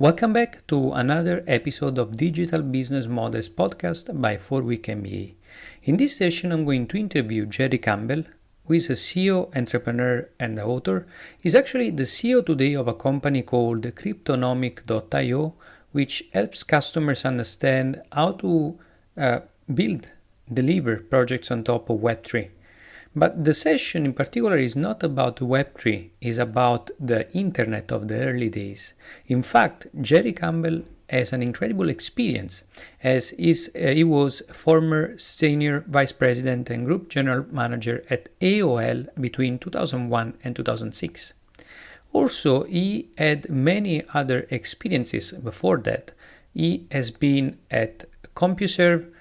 Welcome back to another episode of Digital Business Models podcast by 4weekMBA. In this session, I'm going to interview Gerry Campbell, who is a CEO, entrepreneur, and author. He's actually the CEO today of a company called Cryptonomic.io, which helps customers understand how to deliver projects on top of Web3. But the session in particular is not about Web3, it's about the internet of the early days. In fact, Gerry Campbell has an incredible experience as he was former senior vice president and group general manager at AOL between 2001 and 2006. Also, he had many other experiences before that. He has been at CompuServe,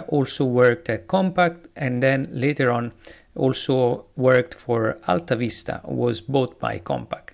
also worked at Compaq, and then later on also worked for AltaVista, was bought by Compaq.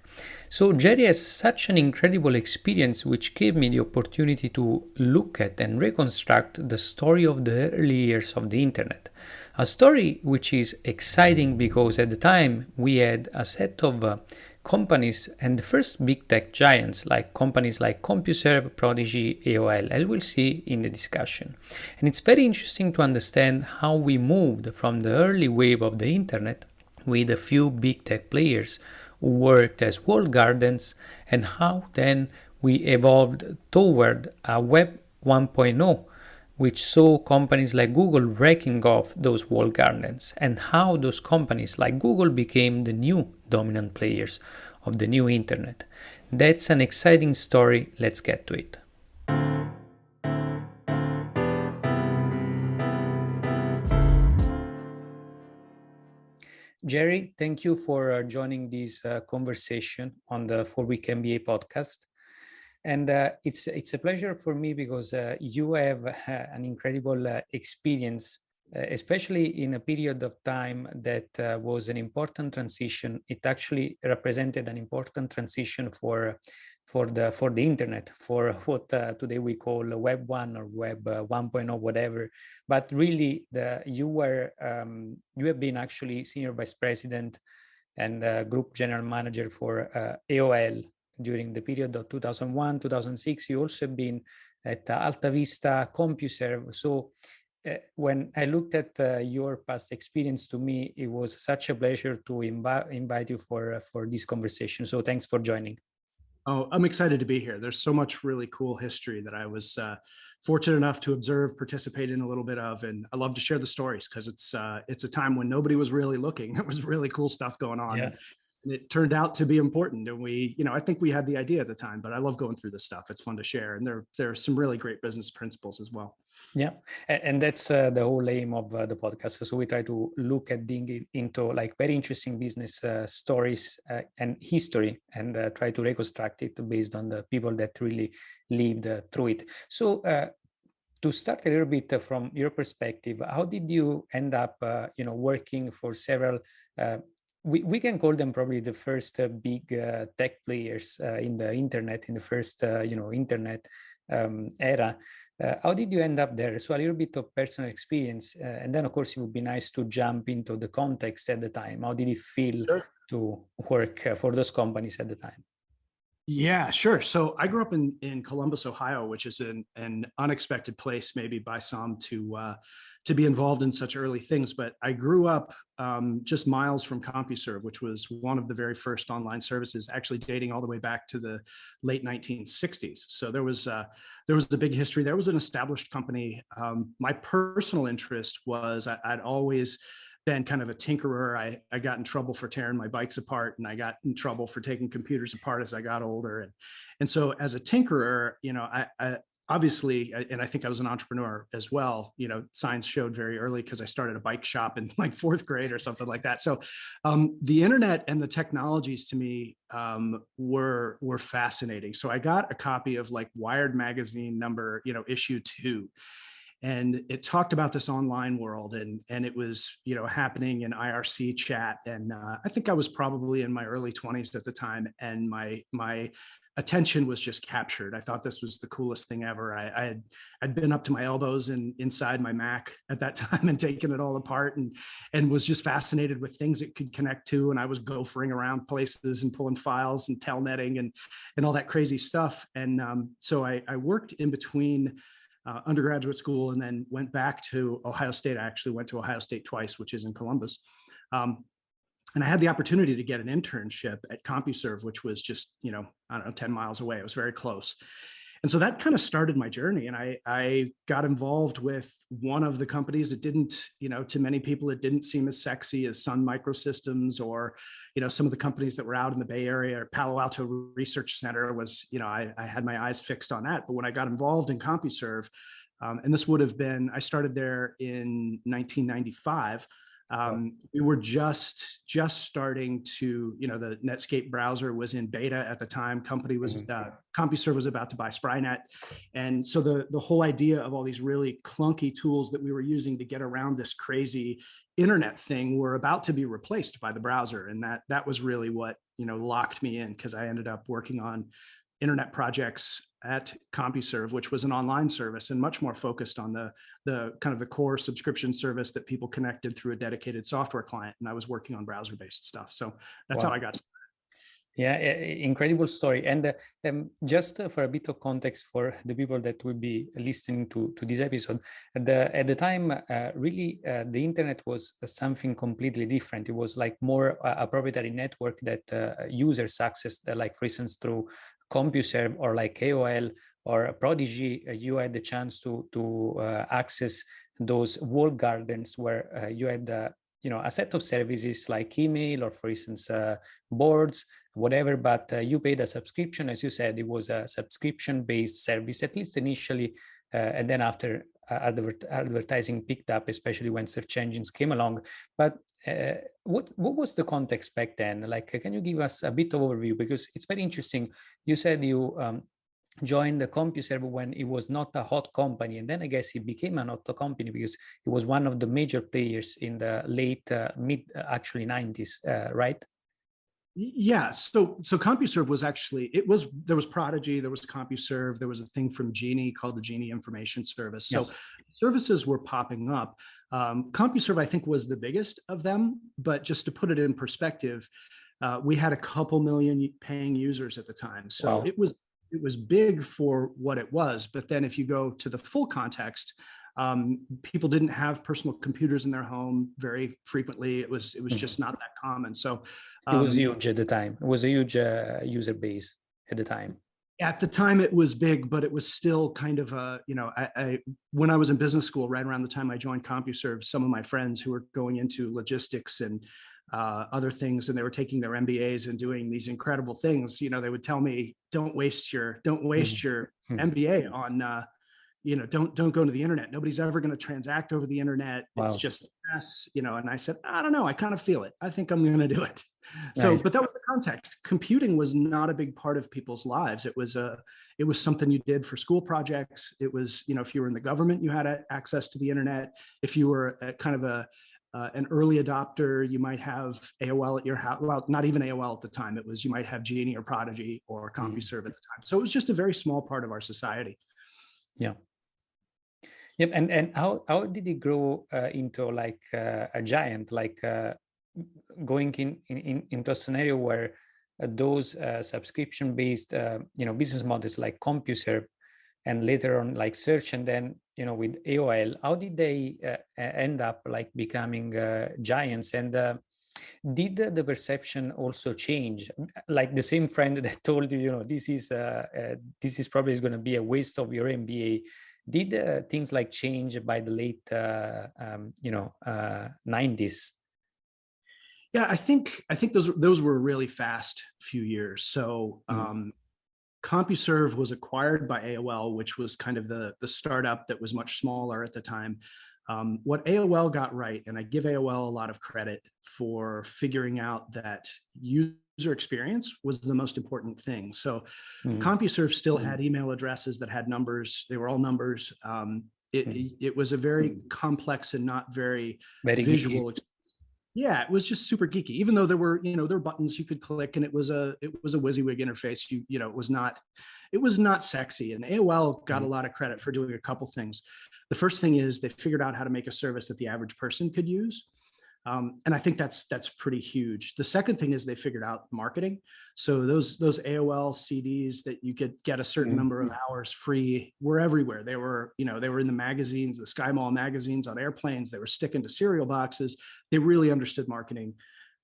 So Gerry has such an incredible experience, which gave me the opportunity to look at and reconstruct the story of the early years of the internet. A story which is exciting because at the time we had a set of companies and the first big tech giants like companies like CompuServe, Prodigy, AOL, as we'll see in the discussion. And it's very interesting to understand how we moved from the early wave of the internet with a few big tech players who worked as walled gardens and how then we evolved toward a Web 1.0, which saw companies like Google breaking off those walled gardens, and how those companies like Google became the new dominant players of the new internet. That's an exciting story. Let's get to it. Gerry, thank you for joining this conversation on the 4weekMBA podcast. And it's a pleasure for me because you have an incredible experience, especially in a period of time that was an important transition. It actually represented an important transition for the internet, for what today we call Web 1 or Web 1.0, whatever. But really, you have been actually senior vice president and group general manager for AOL during the period of 2001, 2006. You also have been at AltaVista, CompuServe. So when I looked at your past experience, to me, it was such a pleasure to invite you for this conversation. So thanks for joining. Oh, I'm excited to be here. There's so much really cool history that I was fortunate enough to observe, participate in a little bit of, and I love to share the stories because it's a time when nobody was really looking. There was really cool stuff going on. Yeah. And it turned out to be important. And I think we had the idea at the time, but I love going through this stuff. It's fun to share. And there are some really great business principles as well. Yeah. And that's the whole aim of the podcast. So we try to look at digging into like very interesting business stories and history and try to reconstruct it based on the people that really lived through it. So to start a little bit from your perspective, how did you end up, working for several we can call them probably the first big tech players in the internet, in the first internet era. How did you end up there? So a little bit of personal experience, and then of course it would be nice to jump into the context at the time. How did it feel to work for those companies at the time? Yeah, sure. So I grew up in Columbus, Ohio, which is an unexpected place, maybe by some, to be involved in such early things. But I grew up just miles from CompuServe, which was one of the very first online services, actually dating all the way back to the late 1960s. So there was a big history. There was an established company. My personal interest was I'd always been kind of a tinkerer. I got in trouble for tearing my bikes apart, and I got in trouble for taking computers apart as I got older. And so as a tinkerer, I obviously, and I think I was an entrepreneur as well, signs showed very early because I started a bike shop in like fourth grade or something like that. So the internet and the technologies to me were fascinating. So I got a copy of like Wired magazine number, issue 2. and it talked about this online world, and it was, you know, happening in IRC chat. And I think I was probably in my early 20s at the time, and my attention was just captured. I thought this was the coolest thing ever. I'd been up to my elbows inside my Mac at that time and taken it all apart, and was just fascinated with things it could connect to. And I was gophering around places and pulling files and telnetting and all that crazy stuff. And so I worked in between undergraduate school and then went back to Ohio State. I actually went to Ohio State twice, which is in Columbus. And I had the opportunity to get an internship at CompuServe, which was just, you know, I don't know, 10 miles away. It was very close. And so that kind of started my journey. And I got involved with one of the companies that didn't, you know, to many people, it didn't seem as sexy as Sun Microsystems, or, you know, some of the companies that were out in the Bay Area, or Palo Alto Research Center was, you know, I had my eyes fixed on that. But when I got involved in CompuServe, and this would have been, I started there in 1995. We were just starting to, you know, the Netscape browser was in beta at the time. CompuServe was about to buy Sprynet. And so the whole idea of all these really clunky tools that we were using to get around this crazy internet thing were about to be replaced by the browser. And that was really what, you know, locked me in, because I ended up working on internet projects at CompuServe, which was an online service and much more focused on the kind of the core subscription service that people connected through a dedicated software client. And I was working on browser-based stuff. So that's how I got started. Yeah, incredible story. And just for a bit of context for the people that will be listening to this episode, at the time, really, the internet was something completely different. It was like more a proprietary network that users accessed, like for instance, through CompuServe or like AOL or Prodigy. You had the chance to access those walled gardens where you had you know, a set of services like email or, for instance, boards, whatever, but you paid a subscription. As you said, it was a subscription-based service, at least initially, and then after advertising picked up, especially when search engines came along. But what was the context back then? Like, can you give us a bit of overview? Because it's very interesting. You said you joined the CompuServe when it was not a hot company, and then I guess it became an hot company because it was one of the major players in the late actually 90s, right? Yeah, so CompuServe was actually, there was Prodigy, there was CompuServe, there was a thing from Genie called the Genie Information Service. So yes, services were popping up. CompuServe, I think, was the biggest of them, but just to put it in perspective, we had a couple million paying users at the time. So wow. It was big for what it was. But then if you go to the full context, people didn't have personal computers in their home very frequently. It was just not that common. So um, it was huge at the time. It was a huge user base at the time. At the time it was big, but it was still kind of a, you know, when I was in business school, right around the time I joined CompuServe, some of my friends who were going into logistics and other things, and they were taking their MBAs and doing these incredible things, you know, they would tell me, don't waste your MBA on, you know, don't go to the internet. Nobody's ever going to transact over the internet. Wow. It's just us, you know. And I said, I don't know. I kind of feel it. I think I'm going to do it. Nice. So, but that was the context. Computing was not a big part of people's lives. It was something you did for school projects. It was, you know, if you were in the government, you had access to the internet. If you were kind of an early adopter, you might have AOL at your house. Well, not even AOL at the time. It was, you might have Genie or Prodigy or CompuServe at the time. So it was just a very small part of our society. Yeah. Yep. And how did it grow into like a giant, like going into a scenario where those subscription-based, you know, business models like CompuServe, and later on like search, and then, you know, with AOL, how did they end up like becoming giants? And did the perception also change? Like the same friend that told you, you know, this is probably going to be a waste of your MBA. Did things like change by the late, you know, 90s? Yeah, I think those were a really fast few years. So CompuServe was acquired by AOL, which was kind of the startup that was much smaller at the time. What AOL got right, and I give AOL a lot of credit for figuring out that user experience was the most important thing. So CompuServe still had email addresses that had numbers. They were all numbers. it was a very complex and not very Geeky. visual. Yeah, it was just super geeky. Even though there were buttons you could click, and it was a WYSIWYG interface. It was not sexy. And AOL got a lot of credit for doing a couple things. The first thing is they figured out how to make a service that the average person could use. And I think that's pretty huge. The second thing is they figured out marketing. So those AOL CDs that you could get a certain number of hours free were everywhere. They were in the magazines, the Sky Mall magazines, on airplanes. They were sticking to cereal boxes. They really understood marketing.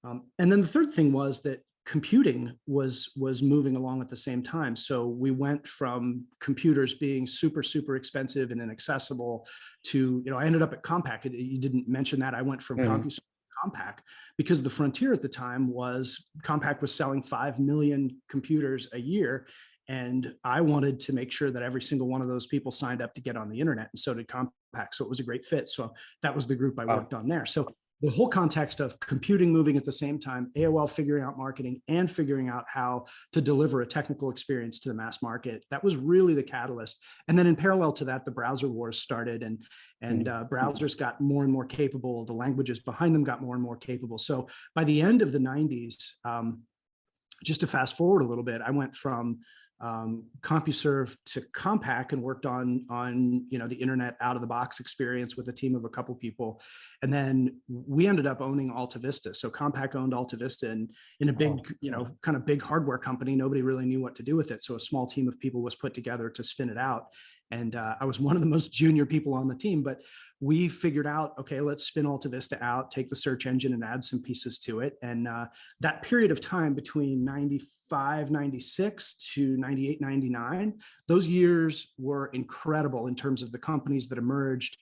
And then the third thing was that computing was moving along at the same time. So we went from computers being super, super expensive and inaccessible to, I ended up at Compaq. You didn't mention that. I went from CompuServe to Compaq because the frontier at the time was Compaq was selling 5 million computers a year. And I wanted to make sure that every single one of those people signed up to get on the internet. And so did Compaq. So it was a great fit. So that was the group I worked on there. So the whole context of computing moving at the same time, AOL figuring out marketing and figuring out how to deliver a technical experience to the mass market, that was really the catalyst. And then in parallel to that, the browser wars started, and browsers got more and more capable. The languages behind them got more and more capable. So by the end of the 90s, just to fast forward a little bit, I went from CompuServe to Compaq and worked on the internet out of the box experience with a team of a couple people, and then we ended up owning AltaVista. So Compaq owned AltaVista, and in a big kind of big hardware company, nobody really knew what to do with it. So a small team of people was put together to spin it out, and I was one of the most junior people on the team, but we figured out, okay, let's spin AltaVista out, take the search engine and add some pieces to it. And that period of time between 95, 96 to 98, 99, those years were incredible in terms of the companies that emerged,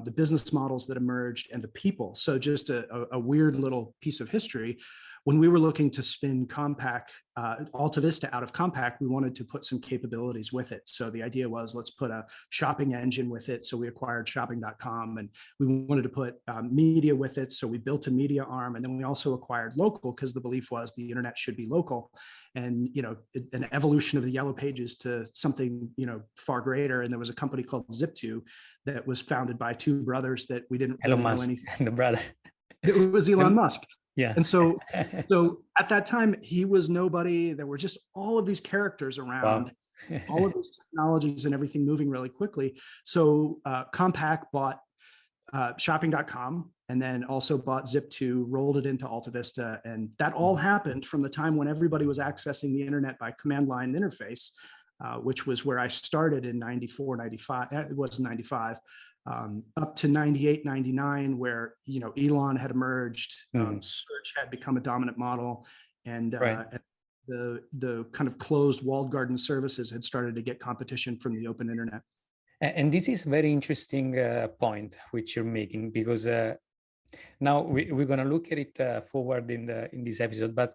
the business models that emerged, and the people. So just a weird little piece of history. When we were looking to spin AltaVista out of Compaq, we wanted to put some capabilities with it. So the idea was, let's put a shopping engine with it. So we acquired shopping.com, and we wanted to put media with it. So we built a media arm, and then we also acquired local, because the belief was the internet should be local. And, an evolution of the yellow pages to something, far greater. And there was a company called Zip2 that was founded by two brothers that we didn't really know anything. And the brother. It was Elon Musk. Yeah. And so at that time, he was nobody. There were just all of these characters around, all of these technologies and everything moving really quickly. So Compaq bought shopping.com, and then also bought Zip2, rolled it into AltaVista. And that all happened from the time when everybody was accessing the internet by command line interface, which was where I started in 94, 95. It was 95. Up to 98, 99, where Elon had emerged, search had become a dominant model, and the kind of closed walled garden services had started to get competition from the open internet. And this is a very interesting point which you're making, because now we're going to look at it forward in this episode. But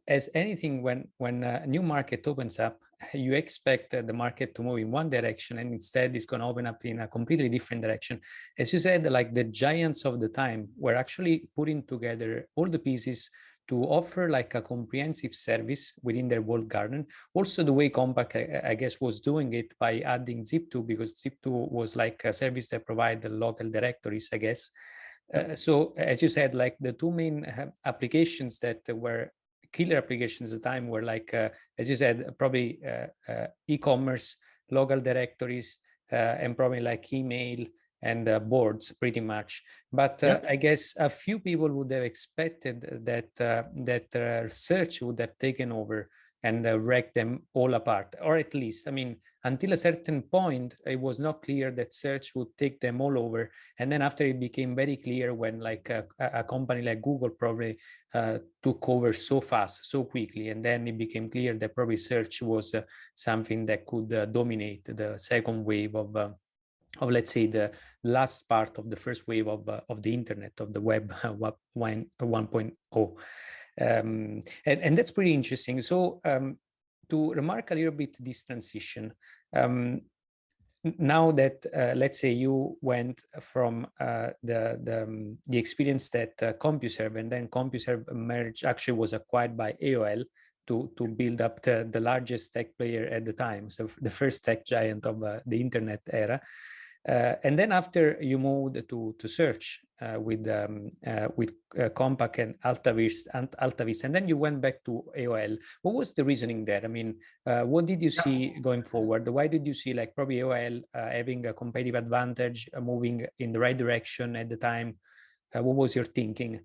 as anything, when a new market opens up, you expect the market to move in one direction, and instead it's going to open up in a completely different direction. As you said, like the giants of the time were actually putting together all the pieces to offer like a comprehensive service within their walled garden. Also, the way Compaq, I guess, was doing it by adding Zip2, because Zip2 was like a service that provided the local directories, I guess. So as you said, like the two main applications that were killer applications at the time were like, as you said, probably e-commerce, local directories, and probably like email and boards, pretty much. But I guess a few people would have expected that search would have taken over and wrecked them all apart, or at least, I mean, until a certain point, it was not clear that search would take them all over. And then after, it became very clear when like a company like Google probably took over so fast, so quickly. And then it became clear that probably search was something that could dominate the second wave of let's say the last part of the first wave of the internet, of the web 1.0. And that's pretty interesting. So to remark a little bit this transition, now that let's say you went from the experience that CompuServe, and then CompuServe merged, actually was acquired by AOL to build up the largest tech player at the time, so the first tech giant of the internet era. And then after you moved to search with Compaq and AltaVista, and then you went back to AOL. What was the reasoning there? I mean, what did you see going forward? Why did you see like probably AOL having a competitive advantage, moving in the right direction at the time? What was your thinking?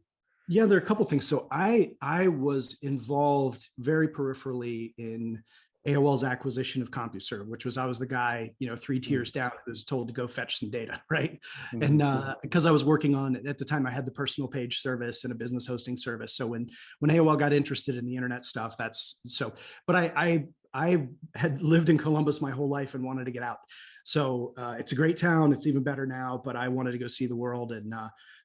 Yeah, there are a couple things. So I was involved very peripherally in AOL's acquisition of CompuServe, which was I was the guy, 3 tiers down who was told to go fetch some data, right? And because I was working on, at the time, I had the personal page service and a business hosting service. So when AOL got interested in the internet stuff, but I had lived in Columbus my whole life and wanted to get out. So it's a great town. It's even better now, but I wanted to go see the world. And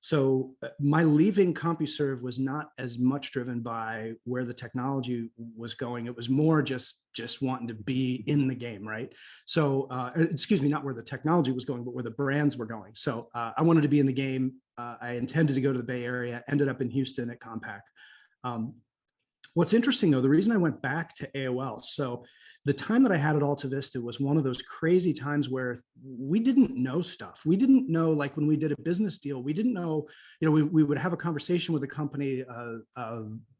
so my leaving CompuServe was not as much driven by where the technology was going. It was more just wanting to be in the game, right? So, excuse me, not where the technology was going, but where the brands were going. So I wanted to be in the game. I intended to go to the Bay Area, ended up in Houston at Compaq. What's interesting though, the reason I went back to AOL, so the time that I had at AltaVista was one of those crazy times where we didn't know stuff. We didn't know, like when we did a business deal, we didn't know, we would have a conversation with a company.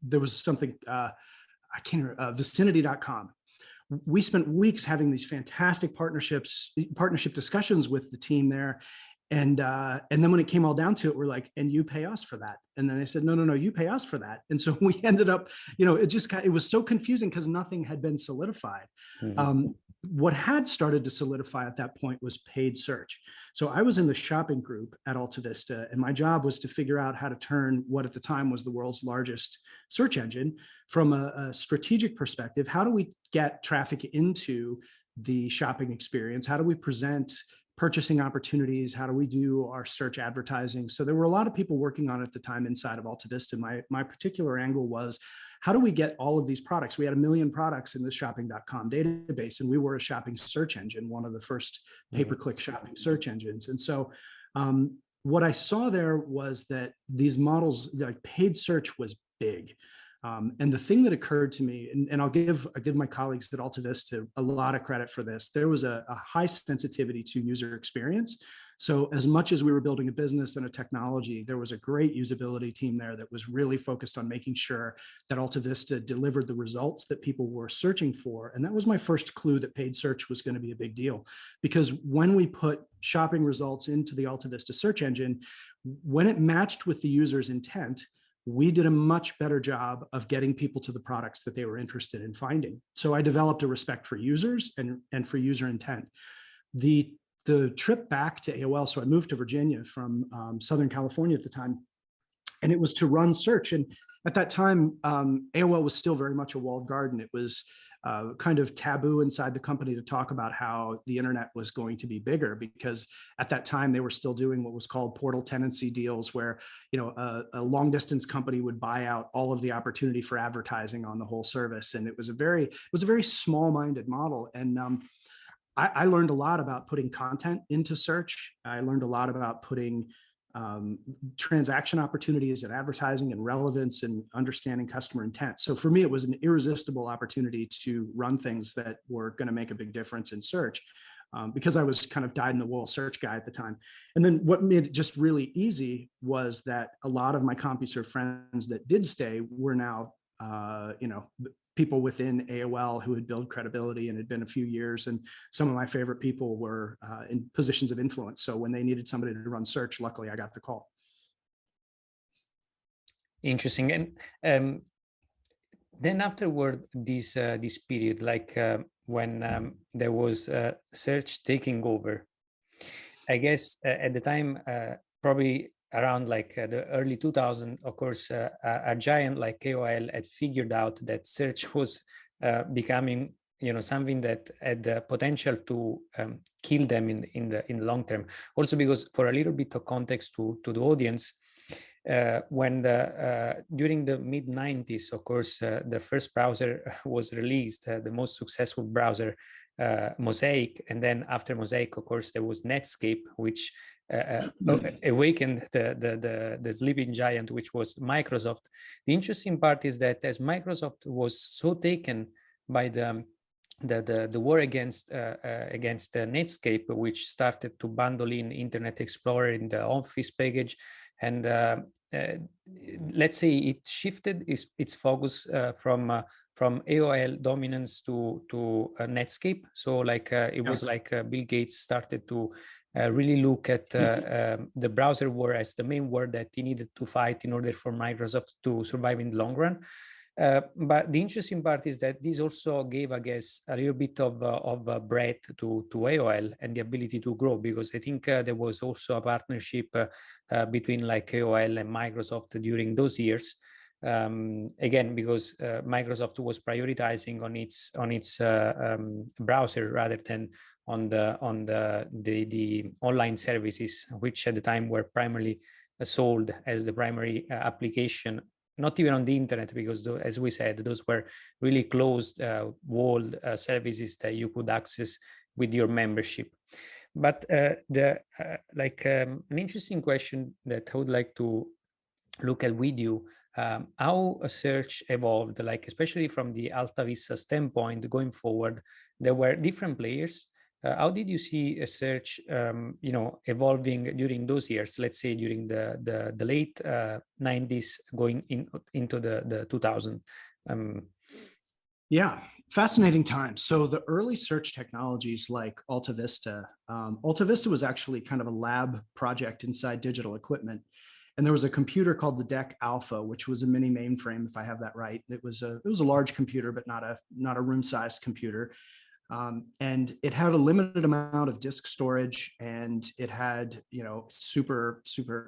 There was something, I can't remember, vicinity.com. We spent weeks having these fantastic partnership discussions with the team there. And then when it came all down to it, we're like, and you pay us for that. And then they said, no, you pay us for that. And so we ended up, it was so confusing because nothing had been solidified. What had started to solidify at that point was paid search. So I was in the shopping group at AltaVista, and my job was to figure out how to turn what at the time was the world's largest search engine from a strategic perspective. How do we get traffic into the shopping experience? How do we present purchasing opportunities? How do we do our search advertising? So there were a lot of people working on it at the time inside of AltaVista. My particular angle was, how do we get all of these products? We had 1 million products in the shopping.com database, and we were a shopping search engine, one of the first pay-per-click shopping search engines. And so what I saw there was that these models, like paid search was big. And the thing that occurred to me, and I give my colleagues at AltaVista a lot of credit for this, there was a high sensitivity to user experience. So as much as we were building a business and a technology, there was a great usability team there that was really focused on making sure that AltaVista delivered the results that people were searching for. And that was my first clue that paid search was going to be a big deal. Because when we put shopping results into the AltaVista search engine, when it matched with the user's intent, we did a much better job of getting people to the products that they were interested in finding. So I developed a respect for users and for user intent. The trip back to AOL, so I moved to Virginia from Southern California at the time, and it was to run search. And at that time, AOL was still very much a walled garden. It was kind of taboo inside the company to talk about how the internet was going to be bigger, because at that time they were still doing what was called portal tenancy deals, where a long distance company would buy out all of the opportunity for advertising on the whole service. And it was a very small-minded model. And I learned a lot about putting content into search. I learned a lot about putting transaction opportunities and advertising and relevance and understanding customer intent. So for me, it was an irresistible opportunity to run things that were going to make a big difference in search, because I was kind of dyed-in-the-wool search guy at the time. And then what made it just really easy was that a lot of my CompuServe friends that did stay were now, people within AOL who had built credibility and had been a few years. And some of my favorite people were in positions of influence. So when they needed somebody to run search, luckily I got the call. Interesting. And then afterward, this period, like when there was search taking over, I guess at the time, probably around like the early 2000s, of course, a giant like AOL had figured out that search was becoming, something that had the potential to kill them in the long term. Also, because for a little bit of context to the audience, when during the mid 90s, of course, the first browser was released, the most successful browser, Mosaic, and then after Mosaic, of course, there was Netscape, which awakened the sleeping giant, which was Microsoft. The interesting part is that as Microsoft was so taken by the the war against Netscape, which started to bundle in Internet Explorer in the Office package, and let's say it shifted its focus from AOL dominance to Netscape. So like it was like Bill Gates started to really look at the browser war as the main war that he needed to fight in order for Microsoft to survive in the long run. But the interesting part is that this also gave, I guess, a little bit of breadth to AOL and the ability to grow, because I think there was also a partnership between like AOL and Microsoft during those years. Again, because Microsoft was prioritizing on its browser rather than on the online services, which at the time were primarily sold as the primary application, not even on the internet, because as we said, those were really closed walled services that you could access with your membership. But an interesting question that I would like to look at with you, how a search evolved, like especially from the AltaVista standpoint going forward. There were different players. How did you see a search, evolving during those years? Let's say during the late 90s, going into the 2000s. Yeah, fascinating times. So the early search technologies like AltaVista, AltaVista was actually kind of a lab project inside Digital Equipment. And there was a computer called the DEC Alpha, which was a mini mainframe, if I have that right. It was a large computer, but not a room-sized computer. And it had a limited amount of disk storage, and it had, super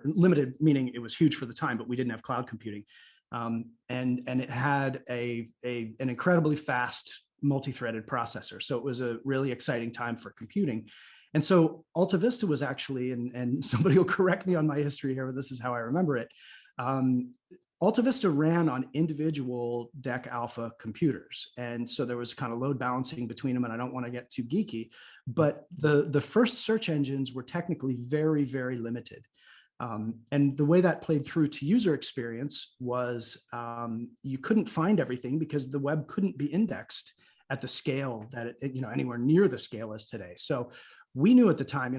limited, meaning it was huge for the time, but we didn't have cloud computing. And it had an incredibly fast multi-threaded processor. So it was a really exciting time for computing. And so AltaVista was actually, and somebody will correct me on my history here, but this is how I remember it. AltaVista ran on individual DEC Alpha computers. And so there was kind of load balancing between them, and I don't want to get too geeky, but the first search engines were technically very, very limited. And the way that played through to user experience was you couldn't find everything because the web couldn't be indexed at the scale that anywhere near the scale as today. So we knew at the time,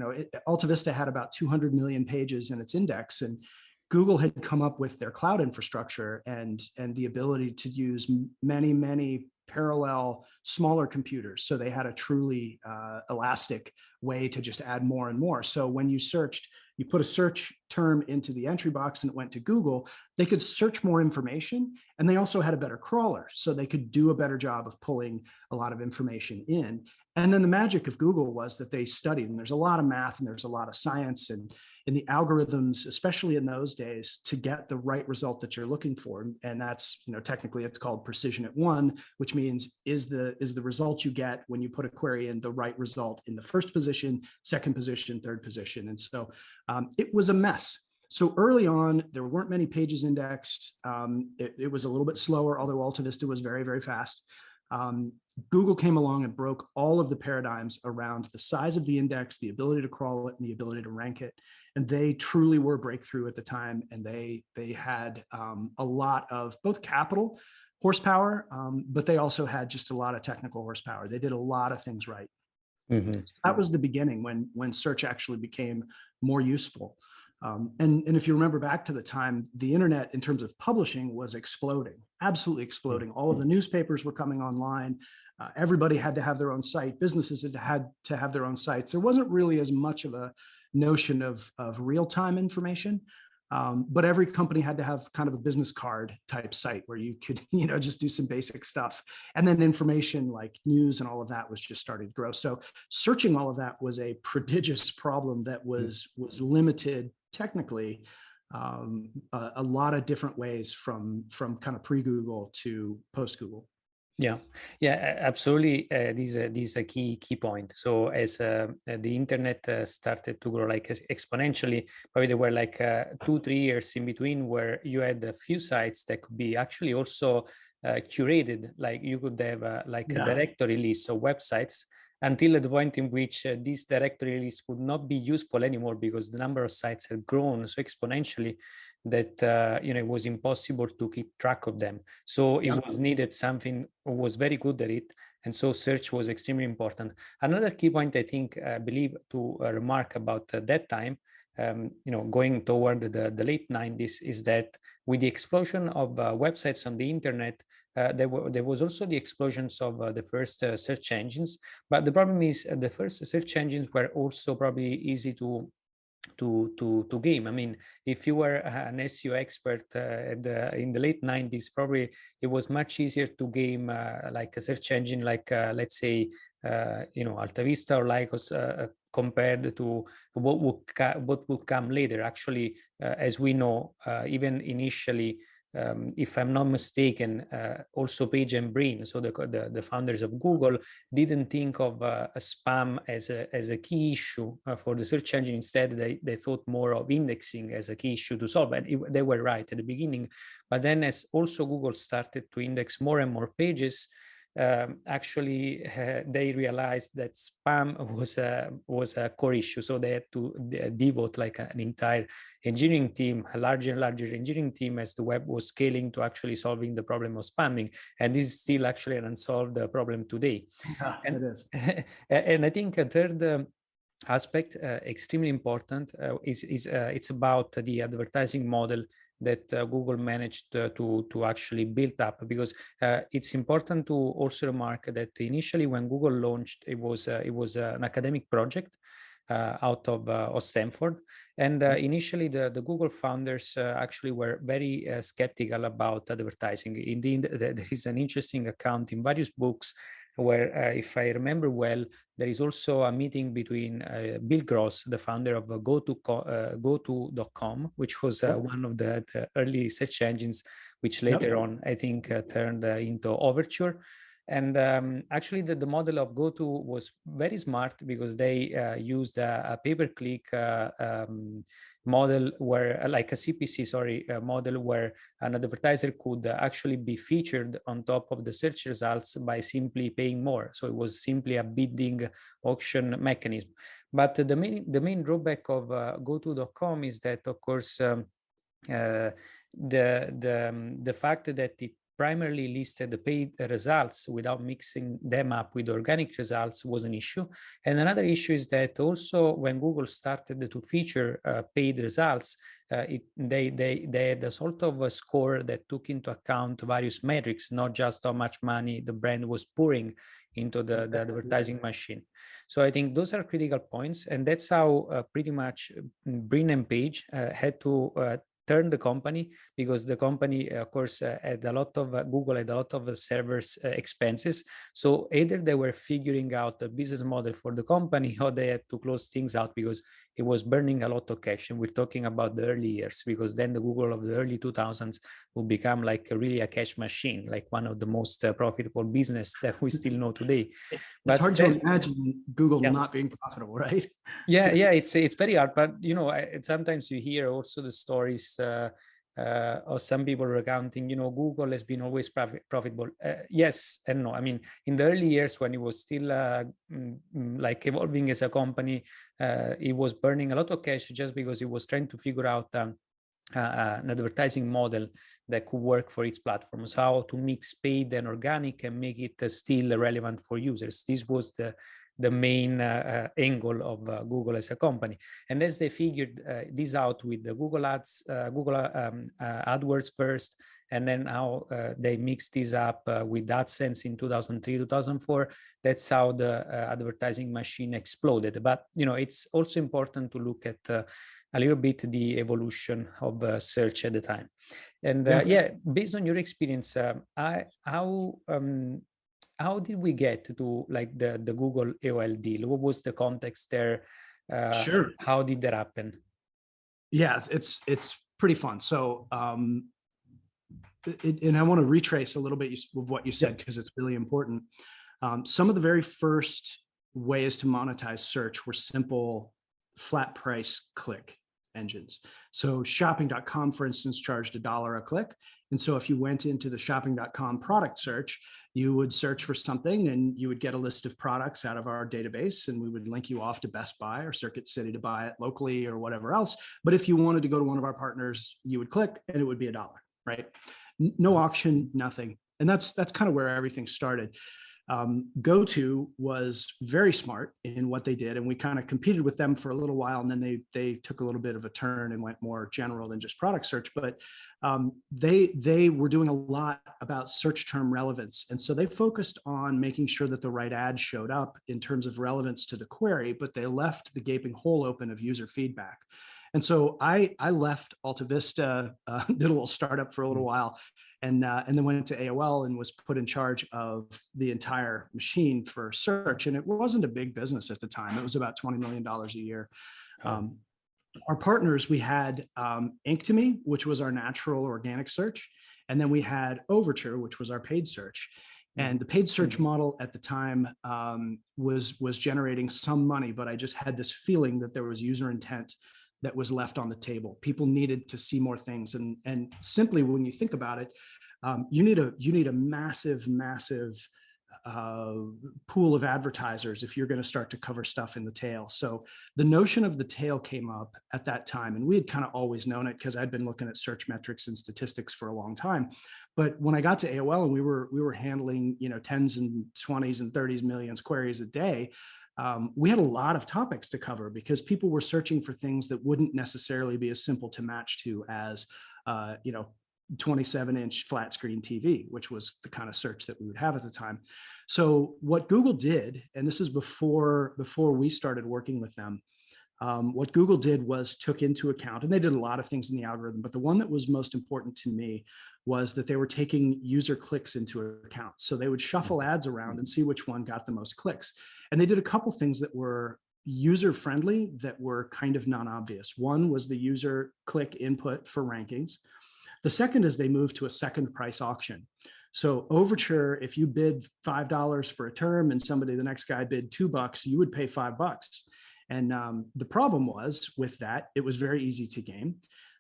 AltaVista had about 200 million pages in its index, and Google had come up with their cloud infrastructure and the ability to use many parallel smaller computers. So they had a truly elastic way to just add more and more. So when you searched, you put a search term into the entry box and it went to Google, they could search more information, and they also had a better crawler. So they could do a better job of pulling a lot of information in. And then the magic of Google was that they studied, and there's a lot of math and there's a lot of science and in the algorithms, especially in those days, to get the right result that you're looking for. And that's, technically it's called precision at one, which means is the result you get when you put a query in the right result in the first position, second position, third position. And so it was a mess. So early on, there weren't many pages indexed. It was a little bit slower, although AltaVista was very, very fast. Google came along and broke all of the paradigms around the size of the index, the ability to crawl it, and the ability to rank it. And they truly were a breakthrough at the time. And they had a lot of both capital horsepower, but they also had just a lot of technical horsepower. They did a lot of things right. Mm-hmm. So that was the beginning when search actually became more useful. And if you remember back to the time, the internet in terms of publishing was exploding, absolutely exploding. All of the newspapers were coming online. Everybody had to have their own site. Businesses had to have their own sites. There wasn't really as much of a notion of real-time information, but every company had to have kind of a business card type site where you could, just do some basic stuff. And then information like news and all of that was just starting to grow. So searching all of that was a prodigious problem that was limited technically a lot of different ways from kind of pre-Google to post-Google. Yeah, absolutely. This is a key point. So as the internet started to grow like exponentially, probably there were like 2-3 years in between where you had a few sites that could be actually also curated. Like you could have a directory list of websites, until at the point in which this directory list would not be useful anymore because the number of sites had grown so exponentially that it was impossible to keep track of them. So it was needed something who was very good at it And so search was extremely important. Another key point I think, I believe to remark about that time, going toward the late 90s, is that with the explosion of websites on the internet, there was also the explosions of the first search engines. But the problem is the first search engines were also probably easy to game. I mean, if you were an SEO expert in the late 90s, probably it was much easier to game like a search engine like let's say AltaVista or Lycos compared to what would come later. Actually, as we know, even initially, if I'm not mistaken, also Page and Brin, so the founders of Google, didn't think of a spam as a key issue for the search engine. Instead, they thought more of indexing as a key issue to solve. And they were right at the beginning. But then as also Google started to index more and more pages, actually they realized that spam was a core issue. So they had to devote like an entire engineering team, a larger and larger engineering team, as the web was scaling, to actually solving the problem of spamming. And this is still actually an unsolved problem today. Yeah, And, it is. and I think a third aspect, extremely important, is it's about the advertising model that Google managed to actually build up. Because it's important to also remark that initially when Google launched, it was an academic project out of Stanford. And initially the Google founders actually were very skeptical about advertising. Indeed, there is an interesting account in various books where, if I remember well, there is also a meeting between Bill Gross, the founder of Goto.com, which was one of the early search engines, which later on, I think, turned into Overture. And actually, the model of Goto was very smart, because they used a pay-per-click model where, like a CPC, model where an advertiser could actually be featured on top of the search results by simply paying more. So it was simply a bidding auction mechanism. But the main drawback of Goto.com is that, of course, the fact that it primarily listed the paid results without mixing them up with organic results was an issue. And another issue is that also when Google started to feature paid results, they had a sort of a score that took into account various metrics, not just how much money the brand was pouring into the advertising machine. So I think those are critical points. And that's how pretty much Brin and Page had to turn the company, because the company, of course, had a lot of Google had a lot of servers expenses. So either they were figuring out a business model for the company, or they had to close things out because it was burning a lot of cash. And we're talking about the early years, because then the Google of the early 2000s will become like really a cash machine, like one of the most profitable business that we still know today. It's hard to imagine Google not being profitable, right? Yeah, it's very hard. But sometimes you hear also the stories of some people recounting, Google has been always profitable. Yes and no. I mean, in the early years when it was still like evolving as a company, it was burning a lot of cash just because it was trying to figure out an advertising model that could work for its platforms, how to mix paid and organic and make it still relevant for users. This was the main angle of Google as a company. And as they figured this out with the Google Ads, AdWords first, and then how they mixed this up with AdSense in 2003, 2004, that's how the advertising machine exploded. But, it's also important to look at a little bit the evolution of search at the time. And based on your experience, how did we get to like the Google AOL deal? What was the context there? Sure. How did that happen? Yeah, it's pretty fun. So, and I want to retrace a little bit of what you said, because it's really important. Some of the very first ways to monetize search were simple flat price click engines. So shopping.com, for instance, charged $1 a click. And so if you went into the shopping.com product search, you would search for something and you would get a list of products out of our database, and we would link you off to Best Buy or Circuit City to buy it locally or whatever else. But if you wanted to go to one of our partners, you would click and it would be $1, right? No auction, nothing. And that's kind of where everything started. GoTo was very smart in what they did, and we kind of competed with them for a little while, and then they took a little bit of a turn and went more general than just product search. But they were doing a lot about search term relevance, and so they focused on making sure that the right ads showed up in terms of relevance to the query, but they left the gaping hole open of user feedback. And so I left AltaVista, did a little startup for a little while, and then went into AOL and was put in charge of the entire machine for search. And it wasn't a big business at the time. It was about $20 million a year. Our partners, we had Inktomy, which was our natural organic search. And then we had Overture, which was our paid search. And the paid search model at the time was generating some money, but I just had this feeling that there was user intent that was left on the table. People needed to see more things. And simply when you think about it, you need a massive pool of advertisers if you're going to start to cover stuff in the tail. So the notion of the tail came up at that time, and we had kind of always known it because I'd been looking at search metrics and statistics for a long time. But when I got to AOL and we were handling, tens and 20s and 30s millions queries a day, we had a lot of topics to cover because people were searching for things that wouldn't necessarily be as simple to match to as 27-inch flat screen TV, which was the kind of search that we would have at the time. So what Google did, and this is before we started working with them, what Google did was took into account, and they did a lot of things in the algorithm, but the one that was most important to me was that they were taking user clicks into account. So they would shuffle ads around and see which one got the most clicks. And they did a couple things that were user-friendly that were kind of non-obvious. One was the user click input for rankings. The second is they moved to a second price auction. So Overture, if you bid $5 for a term and the next guy bid $2, you would pay $5. And the problem was with that, it was very easy to game.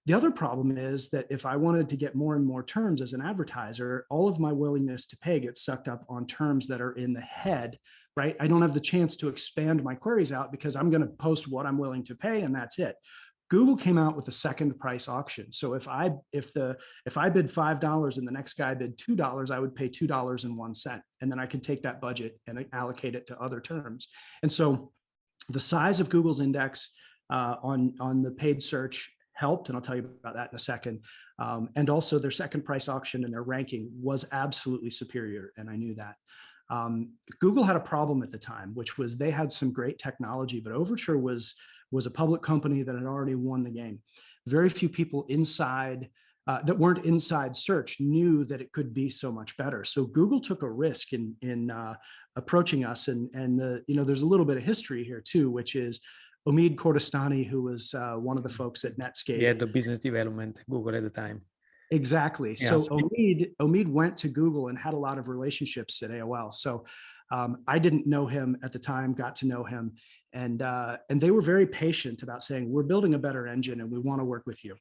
The other problem is that if I wanted to get more and more terms as an advertiser, all of my willingness to pay gets sucked up on terms that are in the head, right? I don't have the chance to expand my queries out because I'm going to post what I'm willing to pay and that's it. Google came out with a second price auction. So if I bid $5 and the next guy bid $2, I would pay $2.01. And then I could take that budget and allocate it to other terms. And so the size of Google's index on the paid search helped, and I'll tell you about that in a second. And also their second price auction and their ranking was absolutely superior, and I knew that. Google had a problem at the time, which was they had some great technology, but Overture was a public company that had already won the game. Very few people inside that weren't inside search knew that it could be so much better. So Google took a risk in approaching us, and there's a little bit of history here too, which is Omid Kordestani, who was one of the folks at Netscape. Yeah, the business development Google at the time. Exactly. Yeah. So Omid went to Google and had a lot of relationships at AOL. So I didn't know him at the time, got to know him, and they were very patient about saying, we're building a better engine and we want to work with you.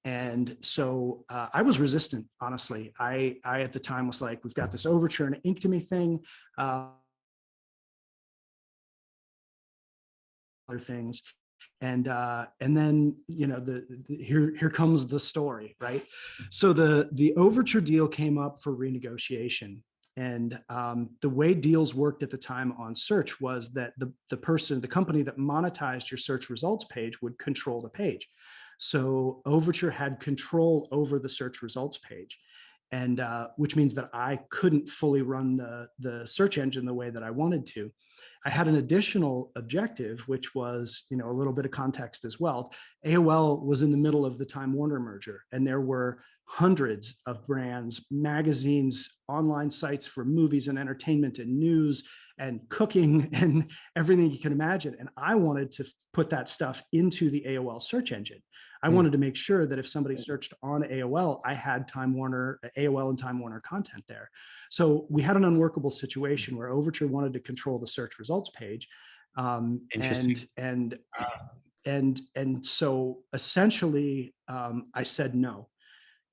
And so I was resistant, honestly. I at the time was like, we've got this Overture and Inktomy thing. Other things. And then, here comes the story, right? So the Overture deal came up for renegotiation. And the way deals worked at the time on search was that the company that monetized your search results page would control the page. So Overture had control over the search results page, and which means that I couldn't fully run the search engine the way that I wanted to. I had an additional objective, which was, a little bit of context as well. AOL was in the middle of the Time Warner merger, and there were hundreds of brands, magazines, online sites for movies and entertainment and news and cooking and everything you can imagine. And I wanted to put that stuff into the AOL search engine. I wanted to make sure that if somebody searched on AOL, I had AOL and Time Warner content there. So we had an unworkable situation where Overture wanted to control the search results page. And so essentially I said no.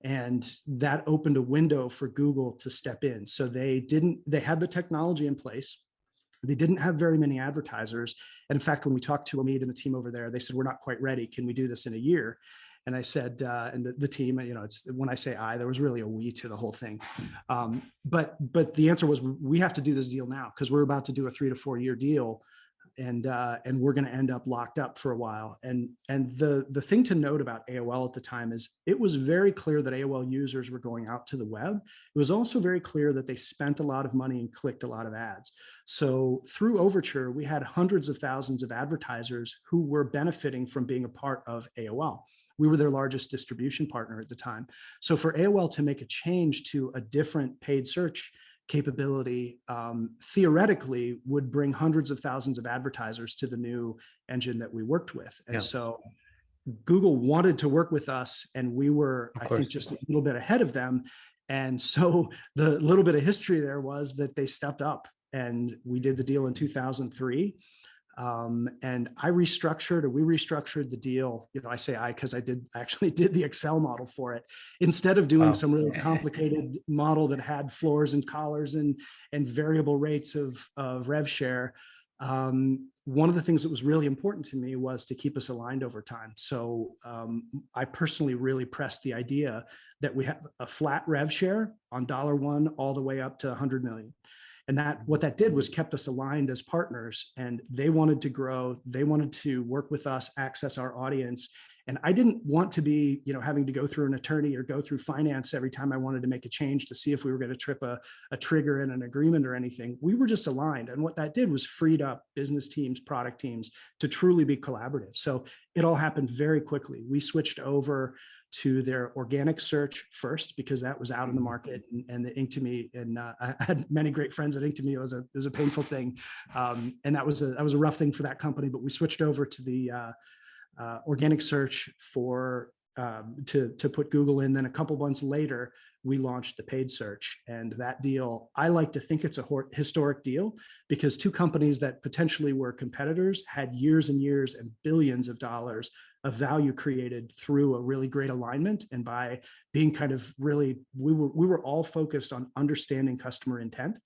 And that opened a window for Google to step in. So they had the technology in place. They didn't have very many advertisers. And in fact, when we talked to Omid and the team over there, they said, we're not quite ready. Can we do this in a year? And I said, and the team, it's when I say there was really a we to the whole thing. But the answer was, we have to do this deal now because we're about to do a 3 to 4 year deal. And we're going to end up locked up for a while. And the thing to note about AOL at the time is it was very clear that AOL users were going out to the web. It was also very clear that they spent a lot of money and clicked a lot of ads. So through Overture, we had hundreds of thousands of advertisers who were benefiting from being a part of AOL. We were their largest distribution partner at the time. So for AOL to make a change to a different paid search capability, theoretically would bring hundreds of thousands of advertisers to the new engine that we worked with. And so Google wanted to work with us, and we were, I think, just a little bit ahead of them. And so the little bit of history there was that they stepped up, and we did the deal in 2003. And we restructured the deal. I say because I actually did the Excel model for it instead of doing some really complicated model that had floors and collars and variable rates of rev share. One of the things that was really important to me was to keep us aligned over time. So I personally really pressed the idea that we have a flat rev share on $1 all the way up to 100 million. And what that did was kept us aligned as partners, and they wanted to grow. They wanted to work with us, access our audience. And I didn't want to be, having to go through an attorney or go through finance every time I wanted to make a change to see if we were going to trip a trigger in an agreement or anything. We were just aligned. And what that did was freed up business teams, product teams to truly be collaborative. So it all happened very quickly. We switched over to their organic search first because that was out in the market, and the Inktomi, and I had many great friends at Inktomi. It was a painful thing, and that was a rough thing for that company. But we switched over to the organic search to put Google in. Then a couple months later, we launched the paid search. And that deal, I like to think it's a historic deal because two companies that potentially were competitors had years and years and billions of dollars of value created through a really great alignment. And by being kind of really, we were all focused on understanding customer intent.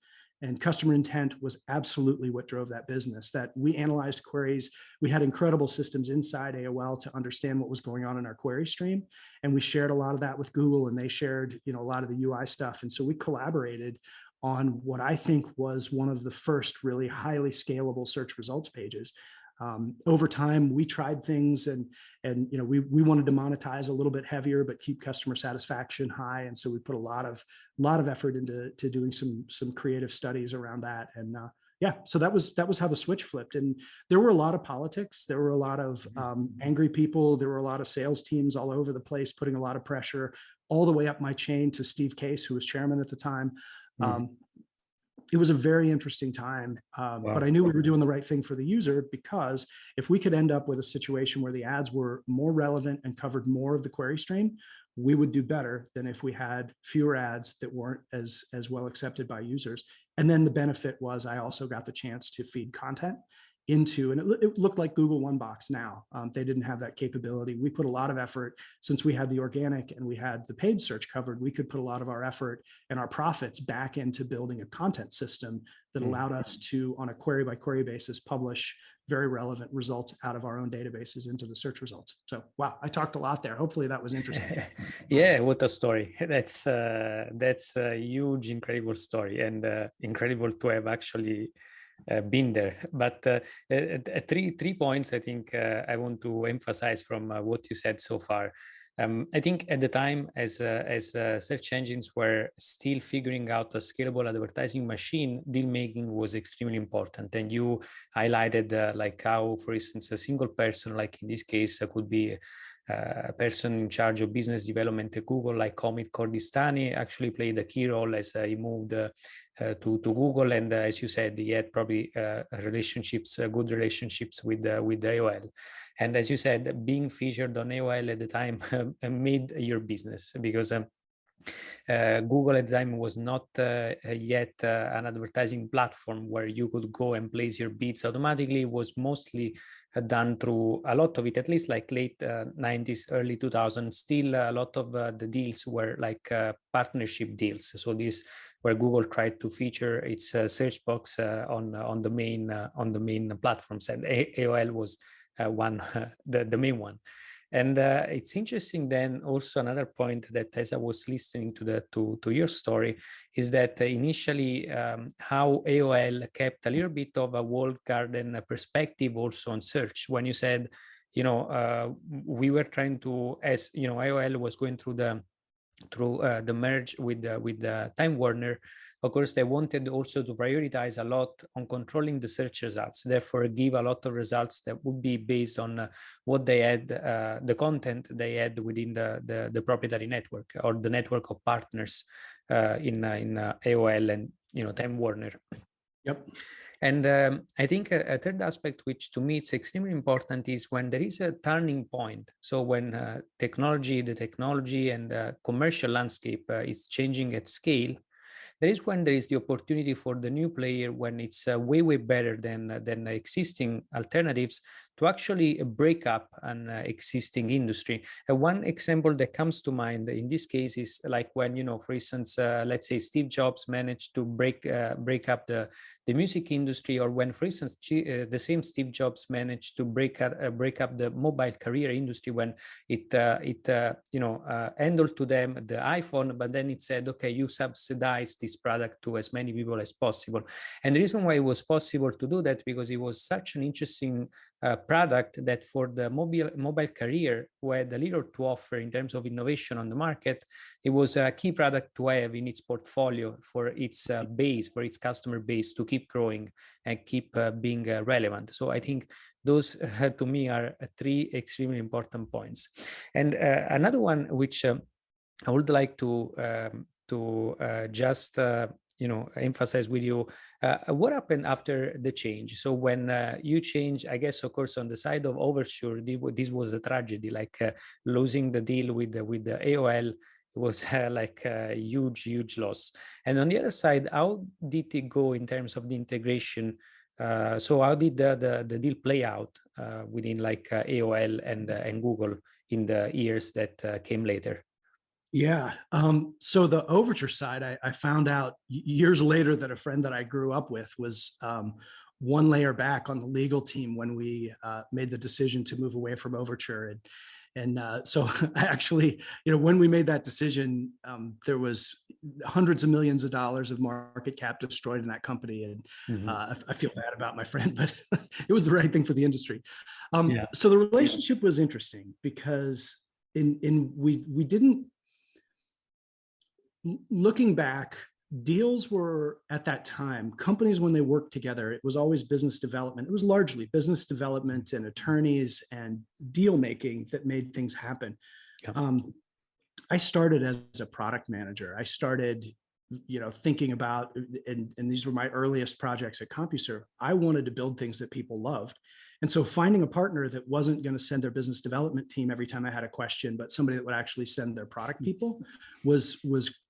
And customer intent was absolutely what drove that business. That we analyzed queries. We had incredible systems inside AOL to understand what was going on in our query stream. And we shared a lot of that with Google, and they shared, a lot of the UI stuff. And so we collaborated on what I think was one of the first really highly scalable search results pages. Over time, we tried things, and we wanted to monetize a little bit heavier, but keep customer satisfaction high. And so we put a lot of effort into doing some creative studies around that. And so that was how the switch flipped. And there were a lot of politics. There were a lot of angry people. There were a lot of sales teams all over the place, putting a lot of pressure all the way up my chain to Steve Case, who was chairman at the time. It was a very interesting time, but I knew we were doing the right thing for the user, because if we could end up with a situation where the ads were more relevant and covered more of the query stream, we would do better than if we had fewer ads that weren't as well accepted by users. And then the benefit was I also got the chance to feed content into, and it looked like Google One Box now. They didn't have that capability. We put a lot of effort, since we had the organic and we had the paid search covered, we could put a lot of our effort and our profits back into building a content system that allowed us to, on a query by query basis, publish very relevant results out of our own databases into the search results. So, wow, I talked a lot there. Hopefully that was interesting. Yeah, what a story. That's a huge, incredible story, and incredible to have actually been there. But three points I think I want to emphasize from what you said so far. I think at the time, as search engines were still figuring out a scalable advertising machine, deal making was extremely important. And you highlighted like how, for instance, a single person, like in this case, could be a person in charge of business development at Google, like Omid Kordestani, actually played a key role as he moved to Google. And as you said, he had probably good relationships with AOL. And as you said, being featured on AOL at the time made your business, because Google at the time was not yet an advertising platform where you could go and place your bids automatically. It was mostly done through, a lot of it, at least like late 90s, early 2000s. Still, a lot of the deals were like partnership deals. So this, where Google tried to feature its search box on the main platforms, and AOL was the main one. And it's interesting then also another point that as I was listening to your story is that initially how AOL kept a little bit of a walled garden perspective also on search. When you said, we were trying to, as you know, AOL was going through the merge with the Time Warner. Of course, they wanted also to prioritize a lot on controlling the search results, therefore give a lot of results that would be based on what they had, the content they had within the proprietary network or the network of partners in AOL and Time Warner. Yep. And I think a third aspect, which to me is extremely important, is when there is a turning point. So when the technology and the commercial landscape is changing at scale, there is when there is the opportunity for the new player, when it's way better than existing alternatives, to actually break up an existing industry. One example that comes to mind in this case is like when, for instance, let's say Steve Jobs managed to break up the music industry, or when, for instance, the same Steve Jobs managed to break up the mobile career industry when it handled to them the iPhone, but then it said, okay, you subsidize this product to as many people as possible. And the reason why it was possible to do that, because it was such an interesting product that for the mobile career, who had a little to offer in terms of innovation on the market, it was a key product to have in its portfolio for its base, for its customer base, to keep growing and keep being relevant. So I think those to me are three extremely important points. And another one which I would like to just emphasize with you, what happened after the change. So when you change, I guess, of course, on the side of Overture, this was a tragedy, like losing the deal with the AOL. It was like a huge loss. And on the other side, how did it go in terms of the integration? So how did the deal play out within like AOL and Google in the years that came later? Yeah. So the Overture side, I found out years later that a friend that I grew up with was one layer back on the legal team when we made the decision to move away from Overture. And so actually, when we made that decision, there was hundreds of millions of dollars of market cap destroyed in that company. And I feel bad about my friend, but it was the right thing for the industry. So the relationship was interesting because we didn't, looking back, deals were at that time, companies, when they worked together, it was always business development. It was largely business development and attorneys and deal making that made things happen. Yeah. I started as a product manager. I started, thinking about, and these were my earliest projects at CompuServe. I wanted to build things that people loved. And so finding a partner that wasn't going to send their business development team every time I had a question, but somebody that would actually send their product people was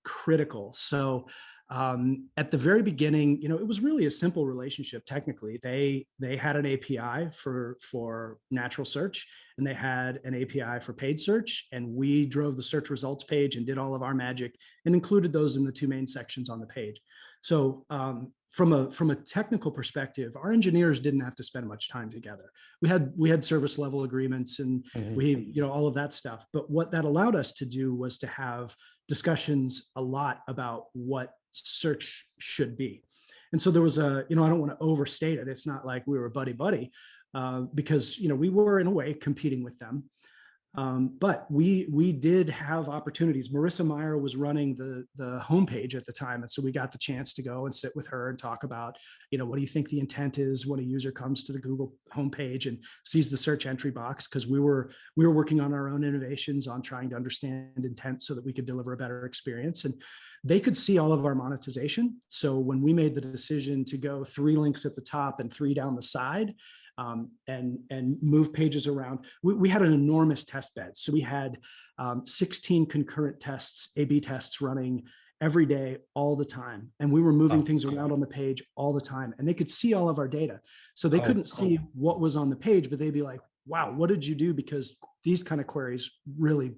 critical. So at the very beginning, it was really a simple relationship. Technically, they had an API for natural search, and they had an API for paid search, and we drove the search results page and did all of our magic and included those in the two main sections on the page. So from a technical perspective, our engineers didn't have to spend much time together. We had service level agreements and we all of that stuff. But what that allowed us to do was to have discussions a lot about what search should be. And so there was I don't want to overstate it. It's not like we were buddy because we were in a way competing with them. But we did have opportunities. Marissa Meyer was running the homepage at the time. And so we got the chance to go and sit with her and talk about, what do you think the intent is when a user comes to the Google homepage and sees the search entry box? Because we were working on our own innovations on trying to understand intent so that we could deliver a better experience. And they could see all of our monetization. So when we made the decision to go 3 links at the top and 3 down the side, and move pages around, we had an enormous test bed. So we had 16 concurrent tests, A/B tests running every day, all the time. And we were moving things around on the page all the time. And they could see all of our data. So they couldn't see what was on the page, but they'd be like, wow, what did you do? Because these kind of queries really,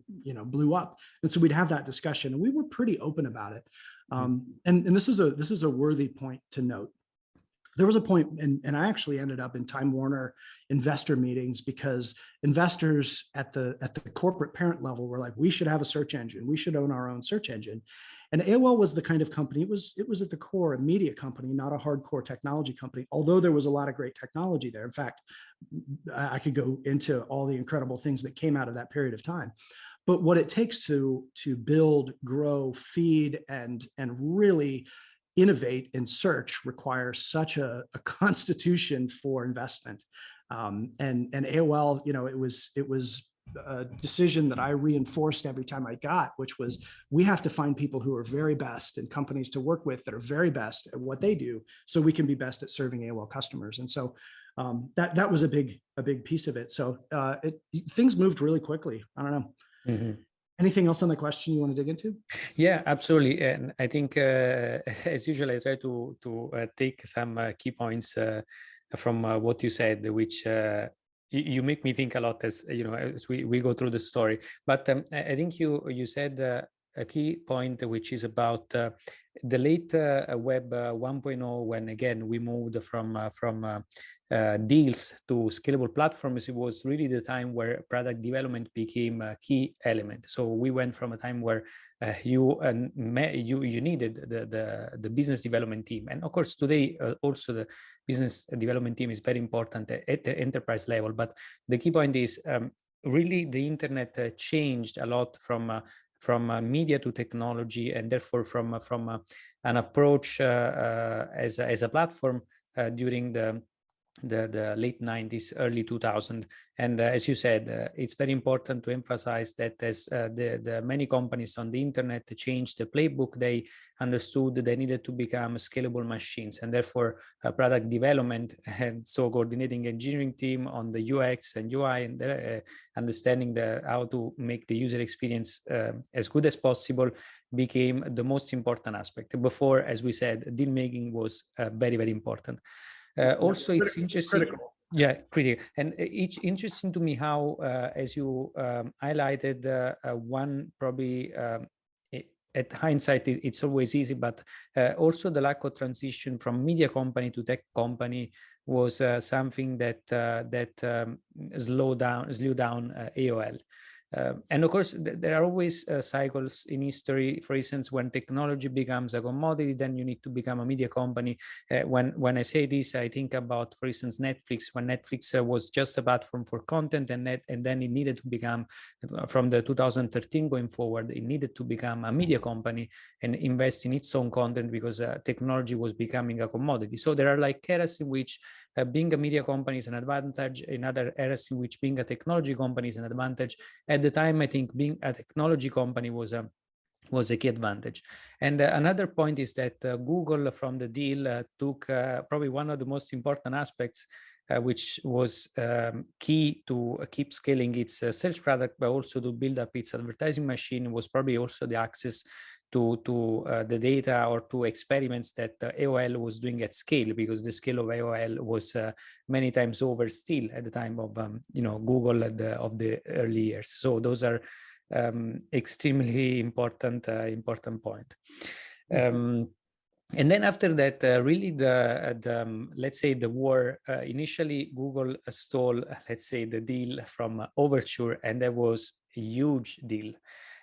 blew up. And so we'd have that discussion, and we were pretty open about it. And this is a worthy point to note. there was a point, and I actually ended up in Time Warner investor meetings because investors at the corporate parent level were like, we should have a search engine. We should own our own search engine. And AOL was the kind of company, it was at the core a media company, not a hardcore technology company, although there was a lot of great technology there. In fact, I could go into all the incredible things that came out of that period of time. But what it takes to build, grow, feed, and really innovate in search requires such a constitution for investment. And AOL, it was a decision that I reinforced every time I got, which was we have to find people who are very best and companies to work with that are very best at what they do, so we can be best at serving AOL customers. And so that was a big piece of it. So things moved really quickly. I don't know. Mm-hmm. Anything else on the question you want to dig into? Yeah, absolutely. And I think, as usual, I try to take some key points from what you said, which you make me think a lot as as we go through the story. But I think you said a key point, which is about the late Web 1.0, when again we moved from deals to scalable platforms. It was really the time where product development became a key element. So we went from a time where you needed the business development team, and of course today also the business development team is very important at the enterprise level. But the key point is really the internet changed a lot from media to technology, and therefore from an approach as a platform during the late 90s, early 2000. And as you said, it's very important to emphasize that as the many companies on the internet changed the playbook, they understood they needed to become scalable machines, and therefore product development and so coordinating engineering team on the UX and UI and understanding how to make the user experience as good as possible became the most important aspect. Before, as we said, deal making was very, very important. Also, it's interesting. Critical. Yeah, critical. And it's interesting to me how, as you highlighted, one probably at hindsight, it's always easy, but also the lack of transition from media company to tech company was something that slowed down AOL. And of course, there are always cycles in history. For instance, when technology becomes a commodity, then you need to become a media company. When I say this, I think about, for instance, Netflix. When Netflix was just a platform for content, and then it needed to become, from the 2013 going forward, it needed to become a media company and invest in its own content because technology was becoming a commodity. So there are like eras in which being a media company is an advantage, in other eras in which being a technology company is an advantage. At the time, I think being a technology company was a key advantage. And another point is that Google from the deal took probably one of the most important aspects, which was key to keep scaling its search product, but also to build up its advertising machine, was probably also the access to the data or to experiments that AOL was doing at scale, because the scale of AOL was many times over still at the time of Google of the early years. So those are extremely important point. And then after that, really the let's say the war, initially Google stole, let's say, the deal from Overture, and that was a huge deal.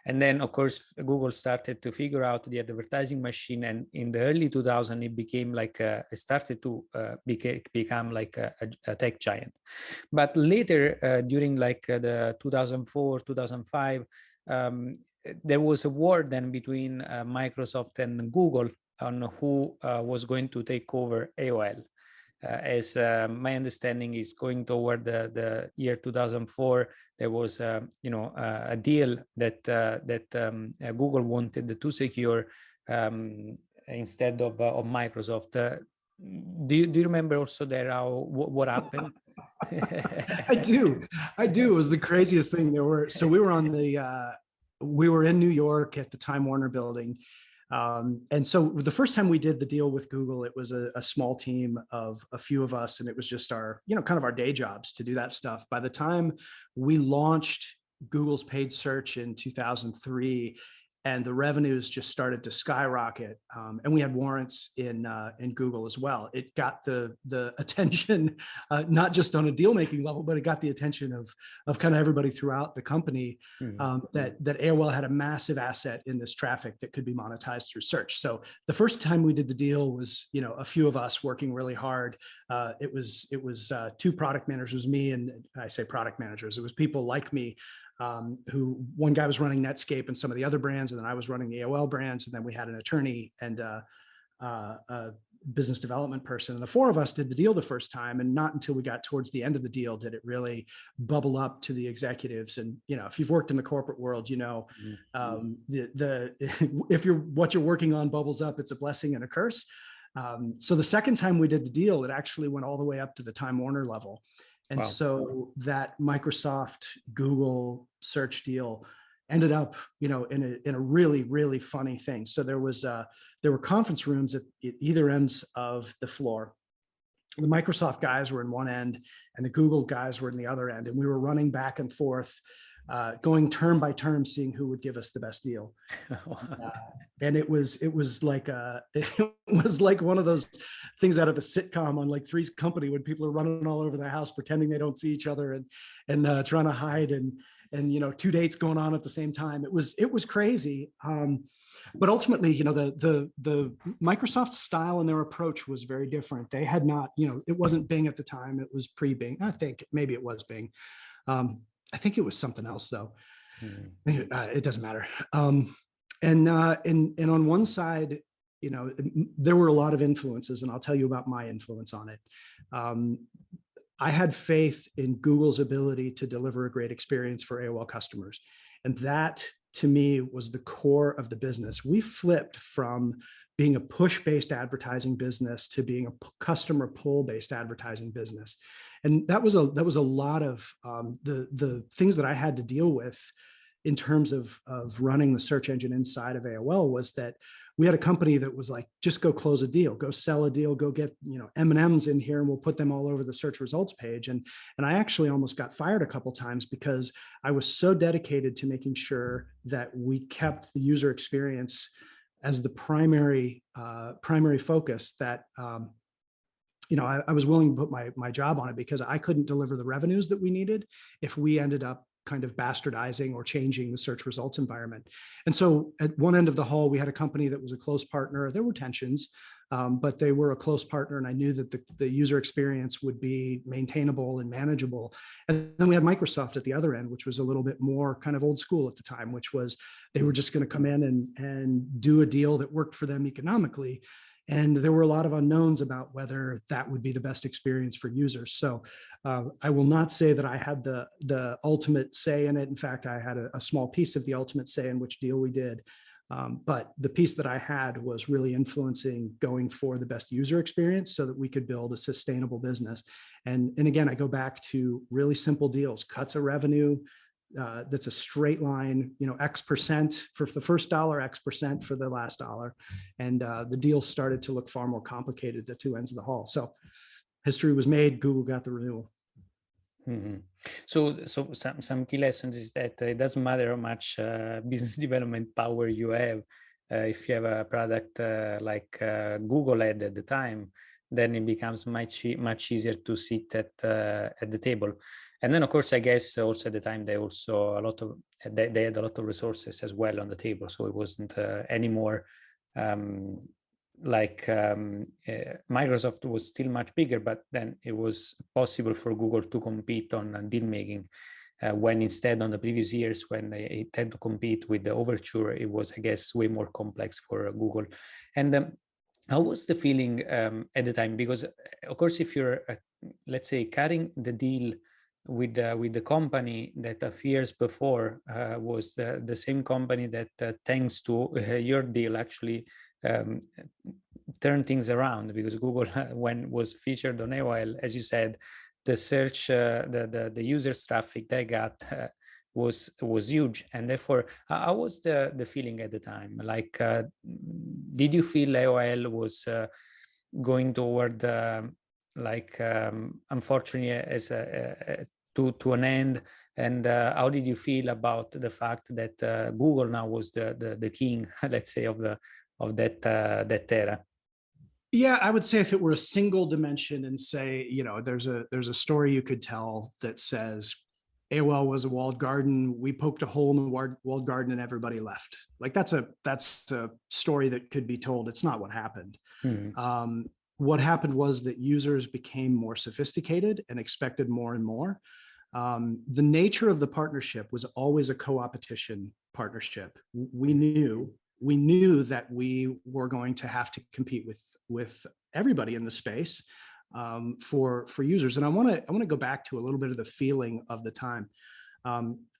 And then, of course, Google started to figure out the advertising machine, and in the early 2000s, it became like it started to become like a tech giant. But later, during like the 2004, 2005, there was a war then between Microsoft and Google on who was going to take over AOL. As my understanding is going toward the year 2004, there was a deal that Google wanted to secure instead of Microsoft. Do you remember also there what happened? I do. It was the craziest thing. We were in New York at the Time Warner building. And so the first time we did the deal with Google, it was a small team of a few of us, and it was just our, kind of our day jobs to do that stuff. By the time we launched Google's paid search in 2003, and the revenues just started to skyrocket. And we had warrants in Google as well. It got the attention, not just on a deal making level, but it got the attention of kind of everybody throughout the company, that AOL had a massive asset in this traffic that could be monetized through search. So the first time we did the deal was, a few of us working really hard. It was two product managers, me, and I say product managers, it was people like me, who one guy was running Netscape and some of the other brands, and then I was running the AOL brands, and then we had an attorney and a business development person. And the four of us did the deal the first time, and not until we got towards the end of the deal did it really bubble up to the executives. And if you've worked in the corporate world, if what you're working on bubbles up, it's a blessing and a curse. So the second time we did the deal, it actually went all the way up to the Time Warner level. And so that Microsoft Google search deal ended up, in a really, really funny thing. So there were conference rooms at either ends of the floor. The Microsoft guys were in one end and the Google guys were in the other end. And we were running back and forth, going term by term, seeing who would give us the best deal. And it was like one of those things out of a sitcom on like Three's Company, when people are running all over the house pretending they don't see each other and trying to hide, and two dates going on at the same time. It was crazy. But ultimately, the Microsoft style and their approach was very different. They had not, it wasn't Bing at the time. It was pre-Bing. I think maybe it was Bing. I think it was something else though. It doesn't matter. And on one side, there were a lot of influences, and I'll tell you about my influence on it. I had faith in Google's ability to deliver a great experience for AOL customers. And that, to me, was the core of the business. We flipped from being a push-based advertising business to being a customer pull-based advertising business. And that was a lot of the things that I had to deal with in terms of running the search engine inside of AOL, was that we had a company that was like, just go close a deal, go sell a deal, go get M&Ms in here and we'll put them all over the search results page. And I actually almost got fired a couple of times because I was so dedicated to making sure that we kept the user experience as the primary focus, that I was willing to put my job on it, because I couldn't deliver the revenues that we needed if we ended up kind of bastardizing or changing the search results environment. And so at one end of the hall, we had a company that was a close partner. There were tensions, but they were a close partner. And I knew that the user experience would be maintainable and manageable. And then we had Microsoft at the other end, which was a little bit more kind of old school at the time, which was they were just going to come in and do a deal that worked for them economically. And there were a lot of unknowns about whether that would be the best experience for users. So I will not say that I had the ultimate say in it. In fact, I had a small piece of the ultimate say in which deal we did. But the piece that I had was really influencing going for the best user experience so that we could build a sustainable business. And again, I go back to really simple deals, cuts of revenue, that's a straight line, X percent for the first dollar, X percent for the last dollar. And the deal started to look far more complicated at the two ends of the hall. So history was made, Google got the renewal. So some key lessons is that it doesn't matter how much business development power you have. If you have a product like Google had at the time, then it becomes much easier to sit at the table. And then, of course, I guess also at the time they had a lot of resources as well on the table, so it wasn't anymore Microsoft was still much bigger, but then it was possible for Google to compete on deal making. When instead on the previous years, when it had to compete with the Overture, it was, I guess, way more complex for Google. And how was the feeling at the time? Because of course, if you're, let's say, cutting the deal with the company that a few years before was the same company that, thanks to your deal, actually turned things around, because Google, when was featured on AOL, as you said, the search, the users traffic they got was huge, and therefore, how was the feeling at the time? Like, did you feel AOL was going toward, unfortunately, to an end? And how did you feel about the fact that Google now was the king, let's say, of that era? Yeah, I would say if it were a single dimension and say, there's a story you could tell that says AOL was a walled garden. We poked a hole in the walled garden and everybody left. Like that's a story that could be told. It's not what happened. What happened was that users became more sophisticated and expected more and more. The nature of the partnership was always a co-opetition partnership. We knew that we were going to have to compete with everybody in the space for users. And I want to go back to a little bit of the feeling of the time.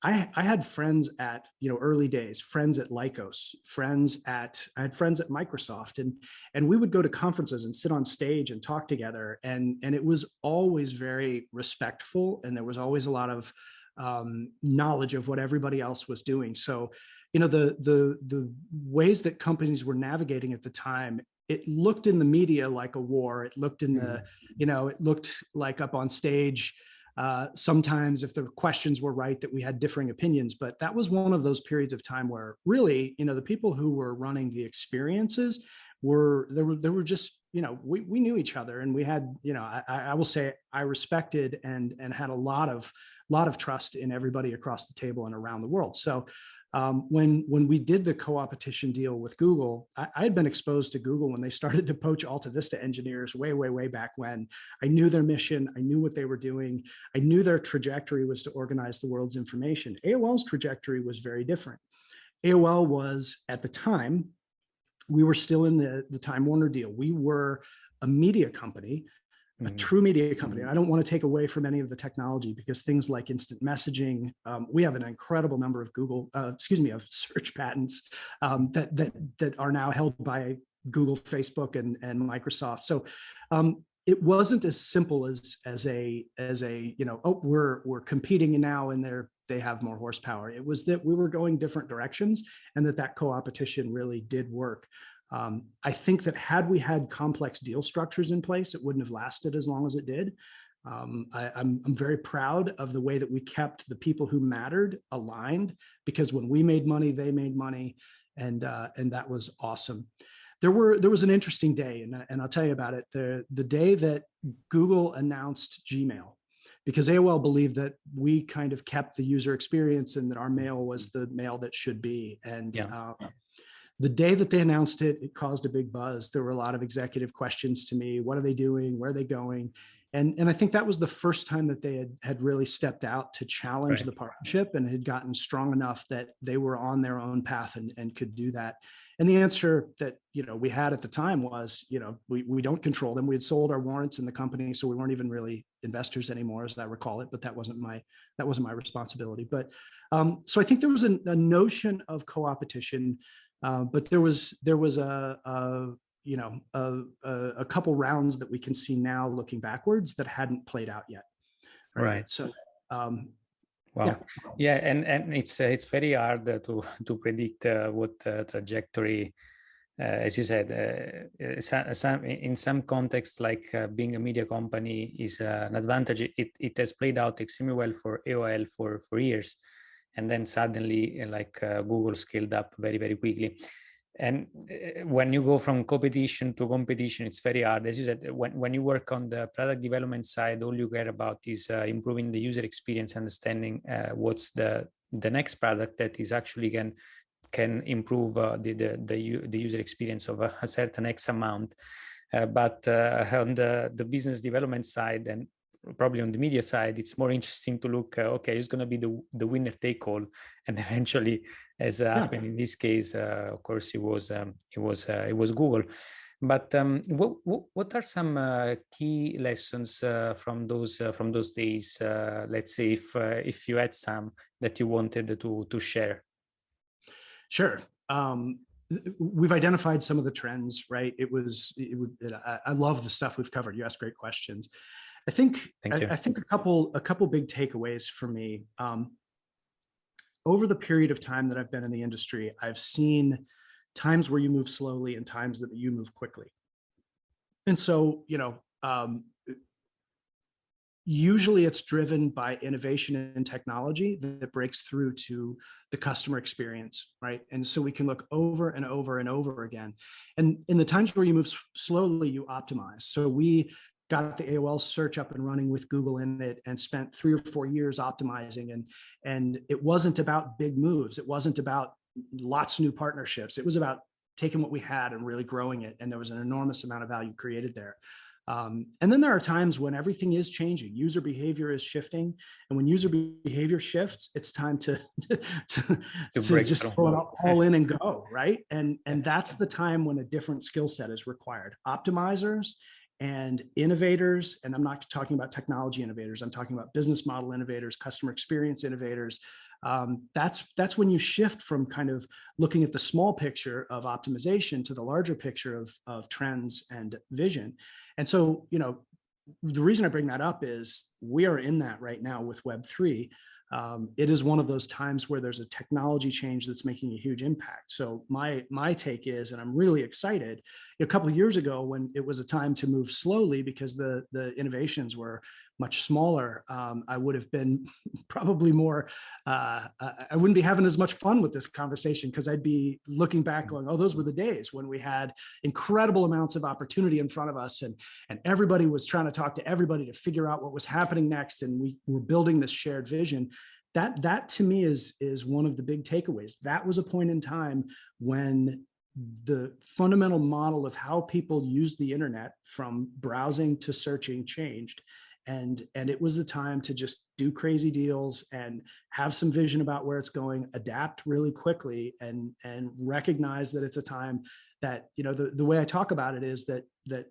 I had friends at early days, friends at Lycos, I had friends at Microsoft, and we would go to conferences and sit on stage and talk together, and it was always very respectful, and there was always a lot of knowledge of what everybody else was doing. So the ways that companies were navigating at the time, it looked in the media like a war. It looked in the, it looked like up on stage. Sometimes if the questions were right, that we had differing opinions, but that was one of those periods of time where really, the people who were running the experiences there were just, we knew each other, and we had, I will say I respected and had a lot of trust in everybody across the table and around the world. So when we did the co-opetition deal with Google, I had been exposed to Google when they started to poach AltaVista engineers way back when. I knew their mission. I knew what they were doing. I knew their trajectory was to organize the world's information. AOL's trajectory was very different. AOL was, at the time, we were still in the Time Warner deal. We were a media company, a true media company. I don't want to take away from any of the technology, because things like instant messaging, we have an incredible number of of search patents that are now held by Google, Facebook, and Microsoft. So it wasn't as simple as we're competing now and they have more horsepower. It was that we were going different directions, and that co-opetition really did work. I think that had we had complex deal structures in place, it wouldn't have lasted as long as it did. I'm very proud of the way that we kept the people who mattered aligned, because when we made money, they made money, and that was awesome. There was an interesting day, and I'll tell you about it. The day that Google announced Gmail, because AOL believed that we kind of kept the user experience and that our mail was the mail that should be. And the day that they announced it, it caused a big buzz. There were a lot of executive questions to me. What are they doing? Where are they going? And I think that was the first time that they had really stepped out to challenge the partnership, and had gotten strong enough that they were on their own path and could do that. And the answer that we had at the time was, we don't control them. We had sold our warrants in the company, so we weren't even really investors anymore, as I recall it. But that wasn't my responsibility. But so I think there was a notion of co-opetition, but there was a couple rounds that we can see now looking backwards that hadn't played out yet. Right. So, wow. Yeah, and it's very hard to predict what trajectory, as you said, in some contexts, like being a media company is an advantage. It has played out extremely well for AOL for years, and then suddenly, Google scaled up very quickly. And when you go from competition to competition, it's very hard. As you said, when you work on the product development side, all you care about is improving the user experience, understanding what's the next product that is actually can improve the user experience of a certain X amount. But on the business development side, and probably on the media side, it's more interesting to look, okay, it's going to be the winner take all, and eventually, as happened in this case, of course, it was Google. But what are some key lessons from those days? Let's say if you had some that you wanted to share. Sure. We've identified some of the trends, right? I love the stuff we've covered. You asked great questions. I think a couple big takeaways for me. Over the period of time that I've been in the industry, I've seen times where you move slowly and times that you move quickly. And so, usually it's driven by innovation and technology that breaks through to the customer experience, right? And so we can look over and over and over again. And in the times where you move slowly, you optimize. So we got the AOL search up and running with Google in it and spent 3 or 4 years optimizing. And it wasn't about big moves. It wasn't about lots of new partnerships. It was about taking what we had and really growing it. And there was an enormous amount of value created there. And then there are times when everything is changing, user behavior is shifting. And when user behavior shifts, it's time to just throw it all in and go, right? And that's the time when a different skill set is required. Optimizers and innovators, and I'm not talking about technology innovators, I'm talking about business model innovators, customer experience innovators. That's when you shift from kind of looking at the small picture of optimization to the larger picture of trends and vision. And so, the reason I bring that up is we are in that right now with Web3. It is one of those times where there's a technology change that's making a huge impact. So my take is, and I'm really excited, a couple of years ago when it was a time to move slowly because the innovations were much smaller, I would have been probably more, I wouldn't be having as much fun with this conversation because I'd be looking back going, oh, those were the days when we had incredible amounts of opportunity in front of us and everybody was trying to talk to everybody to figure out what was happening next. And we were building this shared vision. That to me is one of the big takeaways. That was a point in time when the fundamental model of how people use the internet from browsing to searching changed. And it was the time to just do crazy deals and have some vision about where it's going, adapt really quickly and recognize that it's a time that, the way I talk about it is that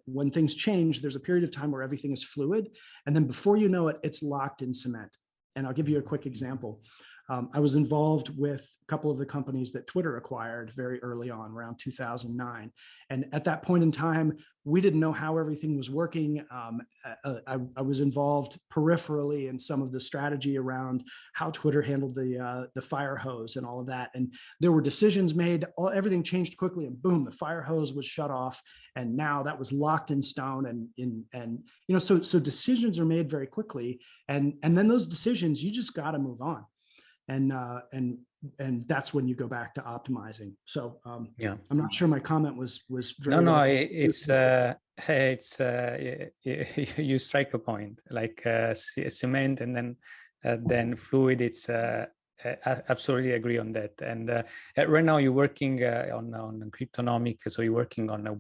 when things change, there's a period of time where everything is fluid. And then before you know it, it's locked in cement. And I'll give you a quick example. I was involved with a couple of the companies that Twitter acquired very early on, around 2009. And at that point in time, we didn't know how everything was working. I was involved peripherally in some of the strategy around how Twitter handled the fire hose and all of that. And there were decisions made, everything changed quickly and boom, the fire hose was shut off. And now that was locked in stone. So decisions are made very quickly. And then those decisions, you just got to move on. And that's when you go back to optimizing. So I'm not sure my comment was very no, well. it's you strike a point, like cement and then fluid. It's I absolutely agree on that. And right now you're working on cryptonomic, so you're working on a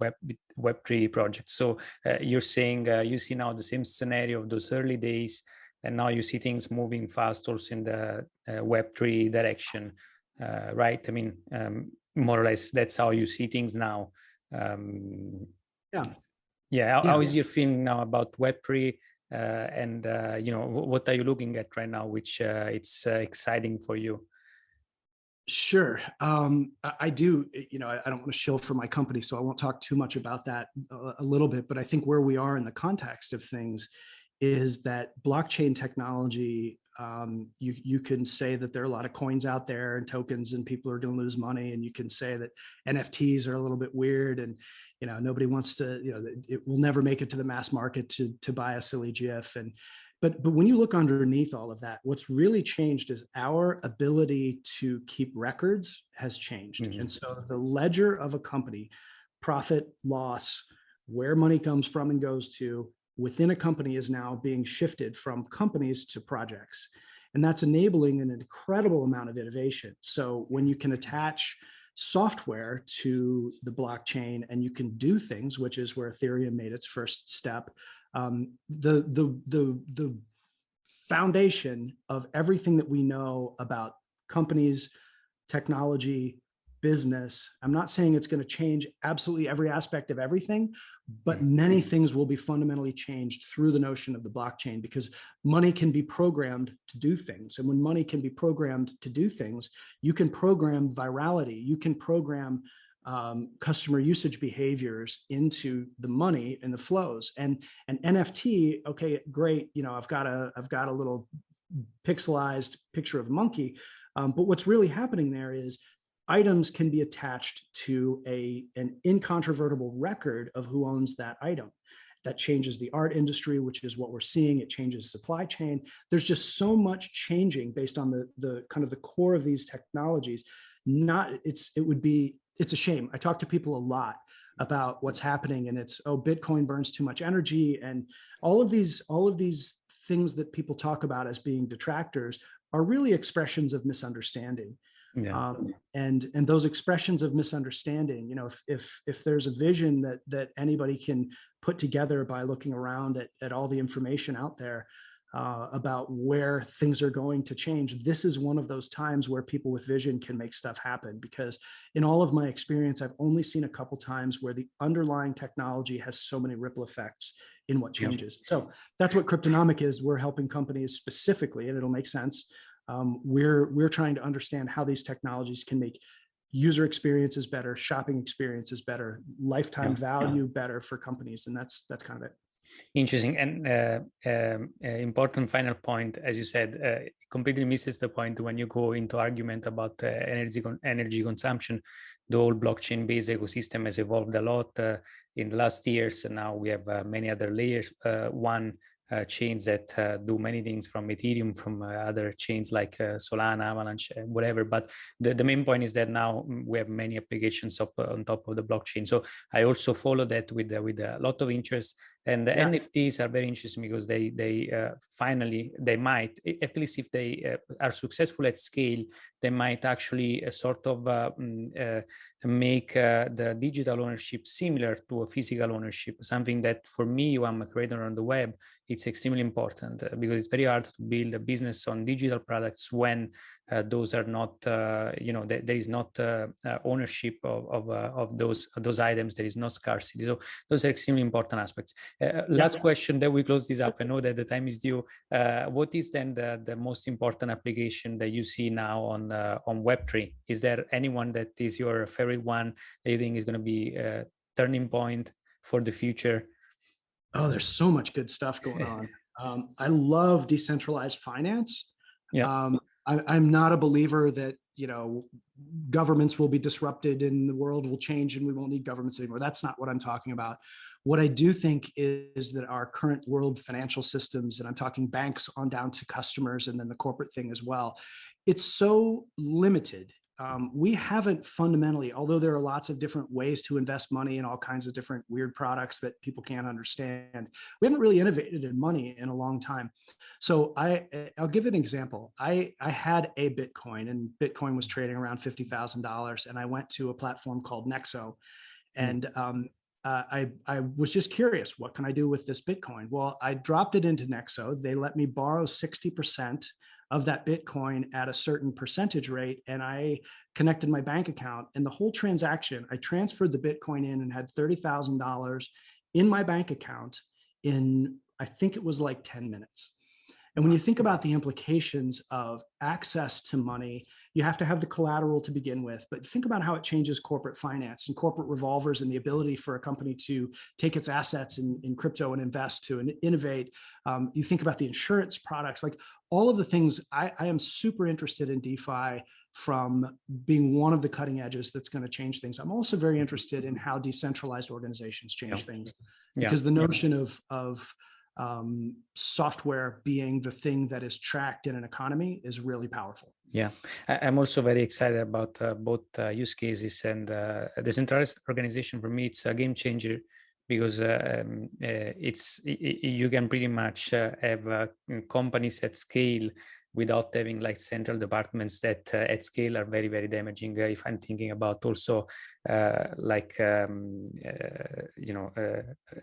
Web3 project. So you're saying you see now the same scenario of those early days. And now you see things moving fast also in the Web3 direction, right? I mean, more or less, that's how you see things now. How is your feeling now about Web3? What are you looking at right now, which it's exciting for you? Sure. I do, I don't want to shill for my company, so I won't talk too much about that a little bit, but I think where we are in the context of things is that blockchain technology, you can say that there are a lot of coins out there and tokens and people are going to lose money. And you can say that NFTs are a little bit weird and, nobody wants to, it will never make it to the mass market to buy a silly GIF. But when you look underneath all of that, what's really changed is our ability to keep records has changed. Mm-hmm. And so the ledger of a company, profit, loss, where money comes from and goes to, within a company is now being shifted from companies to projects. And that's enabling an incredible amount of innovation. So when you can attach software to the blockchain and you can do things, which is where Ethereum made its first step, the foundation of everything that we know about companies, technology, business. I'm not saying it's going to change absolutely every aspect of everything, but many things will be fundamentally changed through the notion of the blockchain because money can be programmed to do things. And when money can be programmed to do things, you can program virality, you can program customer usage behaviors into the money and the flows. And an NFT, okay, great. I've got a little pixelized picture of a monkey. But what's really happening there is items can be attached to an incontrovertible record of who owns that item. that changes the art industry, which is what we're seeing. It changes supply chain. There's just so much changing based on the kind of the core of these technologies. It's a shame. I talk to people a lot about what's happening, and it's, oh, Bitcoin burns too much energy, and all of these things that people talk about as being detractors are really expressions of misunderstanding. Yeah. And those expressions of misunderstanding, if there's a vision that anybody can put together by looking around at all the information out there about where things are going to change, this is one of those times where people with vision can make stuff happen. Because in all of my experience, I've only seen a couple times where the underlying technology has so many ripple effects in what changes. So that's what Cryptonomic is. We're helping companies specifically, and it'll make sense. We're trying to understand how these technologies can make user experiences better, shopping experiences better, lifetime value better for companies, and that's kind of it. Interesting. And important final point, as you said, completely misses the point when you go into argument about energy consumption. The whole blockchain-based ecosystem has evolved a lot in the last years, and now we have many other layers. Chains that do many things, from Ethereum, from other chains like Solana, Avalanche, whatever. But the main point is that now we have many applications on top of the blockchain. So I also follow that with a lot of interest. And the NFTs are very interesting because they finally, they might, at least if they are successful at scale, they might actually sort of make the digital ownership similar to a physical ownership, something that for me, when I'm a creator on the web, it's extremely important because it's very hard to build a business on digital products when those are not, there is not ownership of those items. There is no scarcity. So those are extremely important aspects. Last question, then we close this up. I know that the time is due. What is then the most important application that you see now on Web3? Is there anyone that is your favorite one that you think is going to be a turning point for the future? Oh, there's so much good stuff going on. I love decentralized finance. Yeah. I'm not a believer that, governments will be disrupted and the world will change and we won't need governments anymore. That's not what I'm talking about. What I do think is that our current world financial systems, and I'm talking banks on down to customers and then the corporate thing as well, it's so limited. We haven't fundamentally, although there are lots of different ways to invest money in all kinds of different weird products that people can't understand, we haven't really innovated in money in a long time. So I'll give an example. I had a Bitcoin, and Bitcoin was trading around $50,000, and I went to a platform called Nexo, and I was just curious, what can I do with this Bitcoin? Well, I dropped it into Nexo. They let me borrow 60% of that Bitcoin at a certain percentage rate. And I connected my bank account, and the whole transaction, I transferred the Bitcoin in and had $30,000 in my bank account in, I think it was like 10 minutes. And when you think about the implications of access to money, you have to have the collateral to begin with, but think about how it changes corporate finance and corporate revolvers and the ability for a company to take its assets in crypto and invest to innovate. You think about the insurance products, like all of the things. I am super interested in DeFi from being one of the cutting edges that's going to change things. I'm also very interested in how decentralized organizations change things, because the notion of software being the thing that is tracked in an economy is really powerful. Yeah, I'm also very excited about both use cases, and decentralized organization for me, it's a game changer because you can pretty much have companies at scale without having like central departments that at scale are very, very damaging. If I'm thinking about also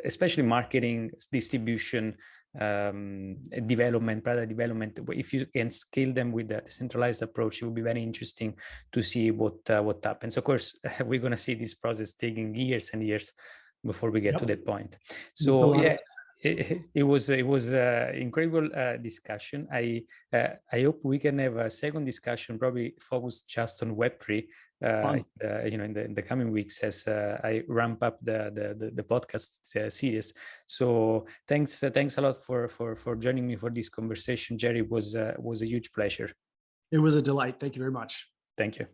especially marketing, distribution, development, product development, if you can scale them with a decentralized approach, it will be very interesting to see what happens. Of course, we're going to see this process taking years and years before we get to that point. So yeah. It was incredible discussion. I hope we can have a second discussion, probably focused just on Web3, in the coming weeks as I ramp up the podcast series. So thanks a lot for joining me for this conversation, Gerry. It was a huge pleasure. It was a delight. Thank you very much. Thank you.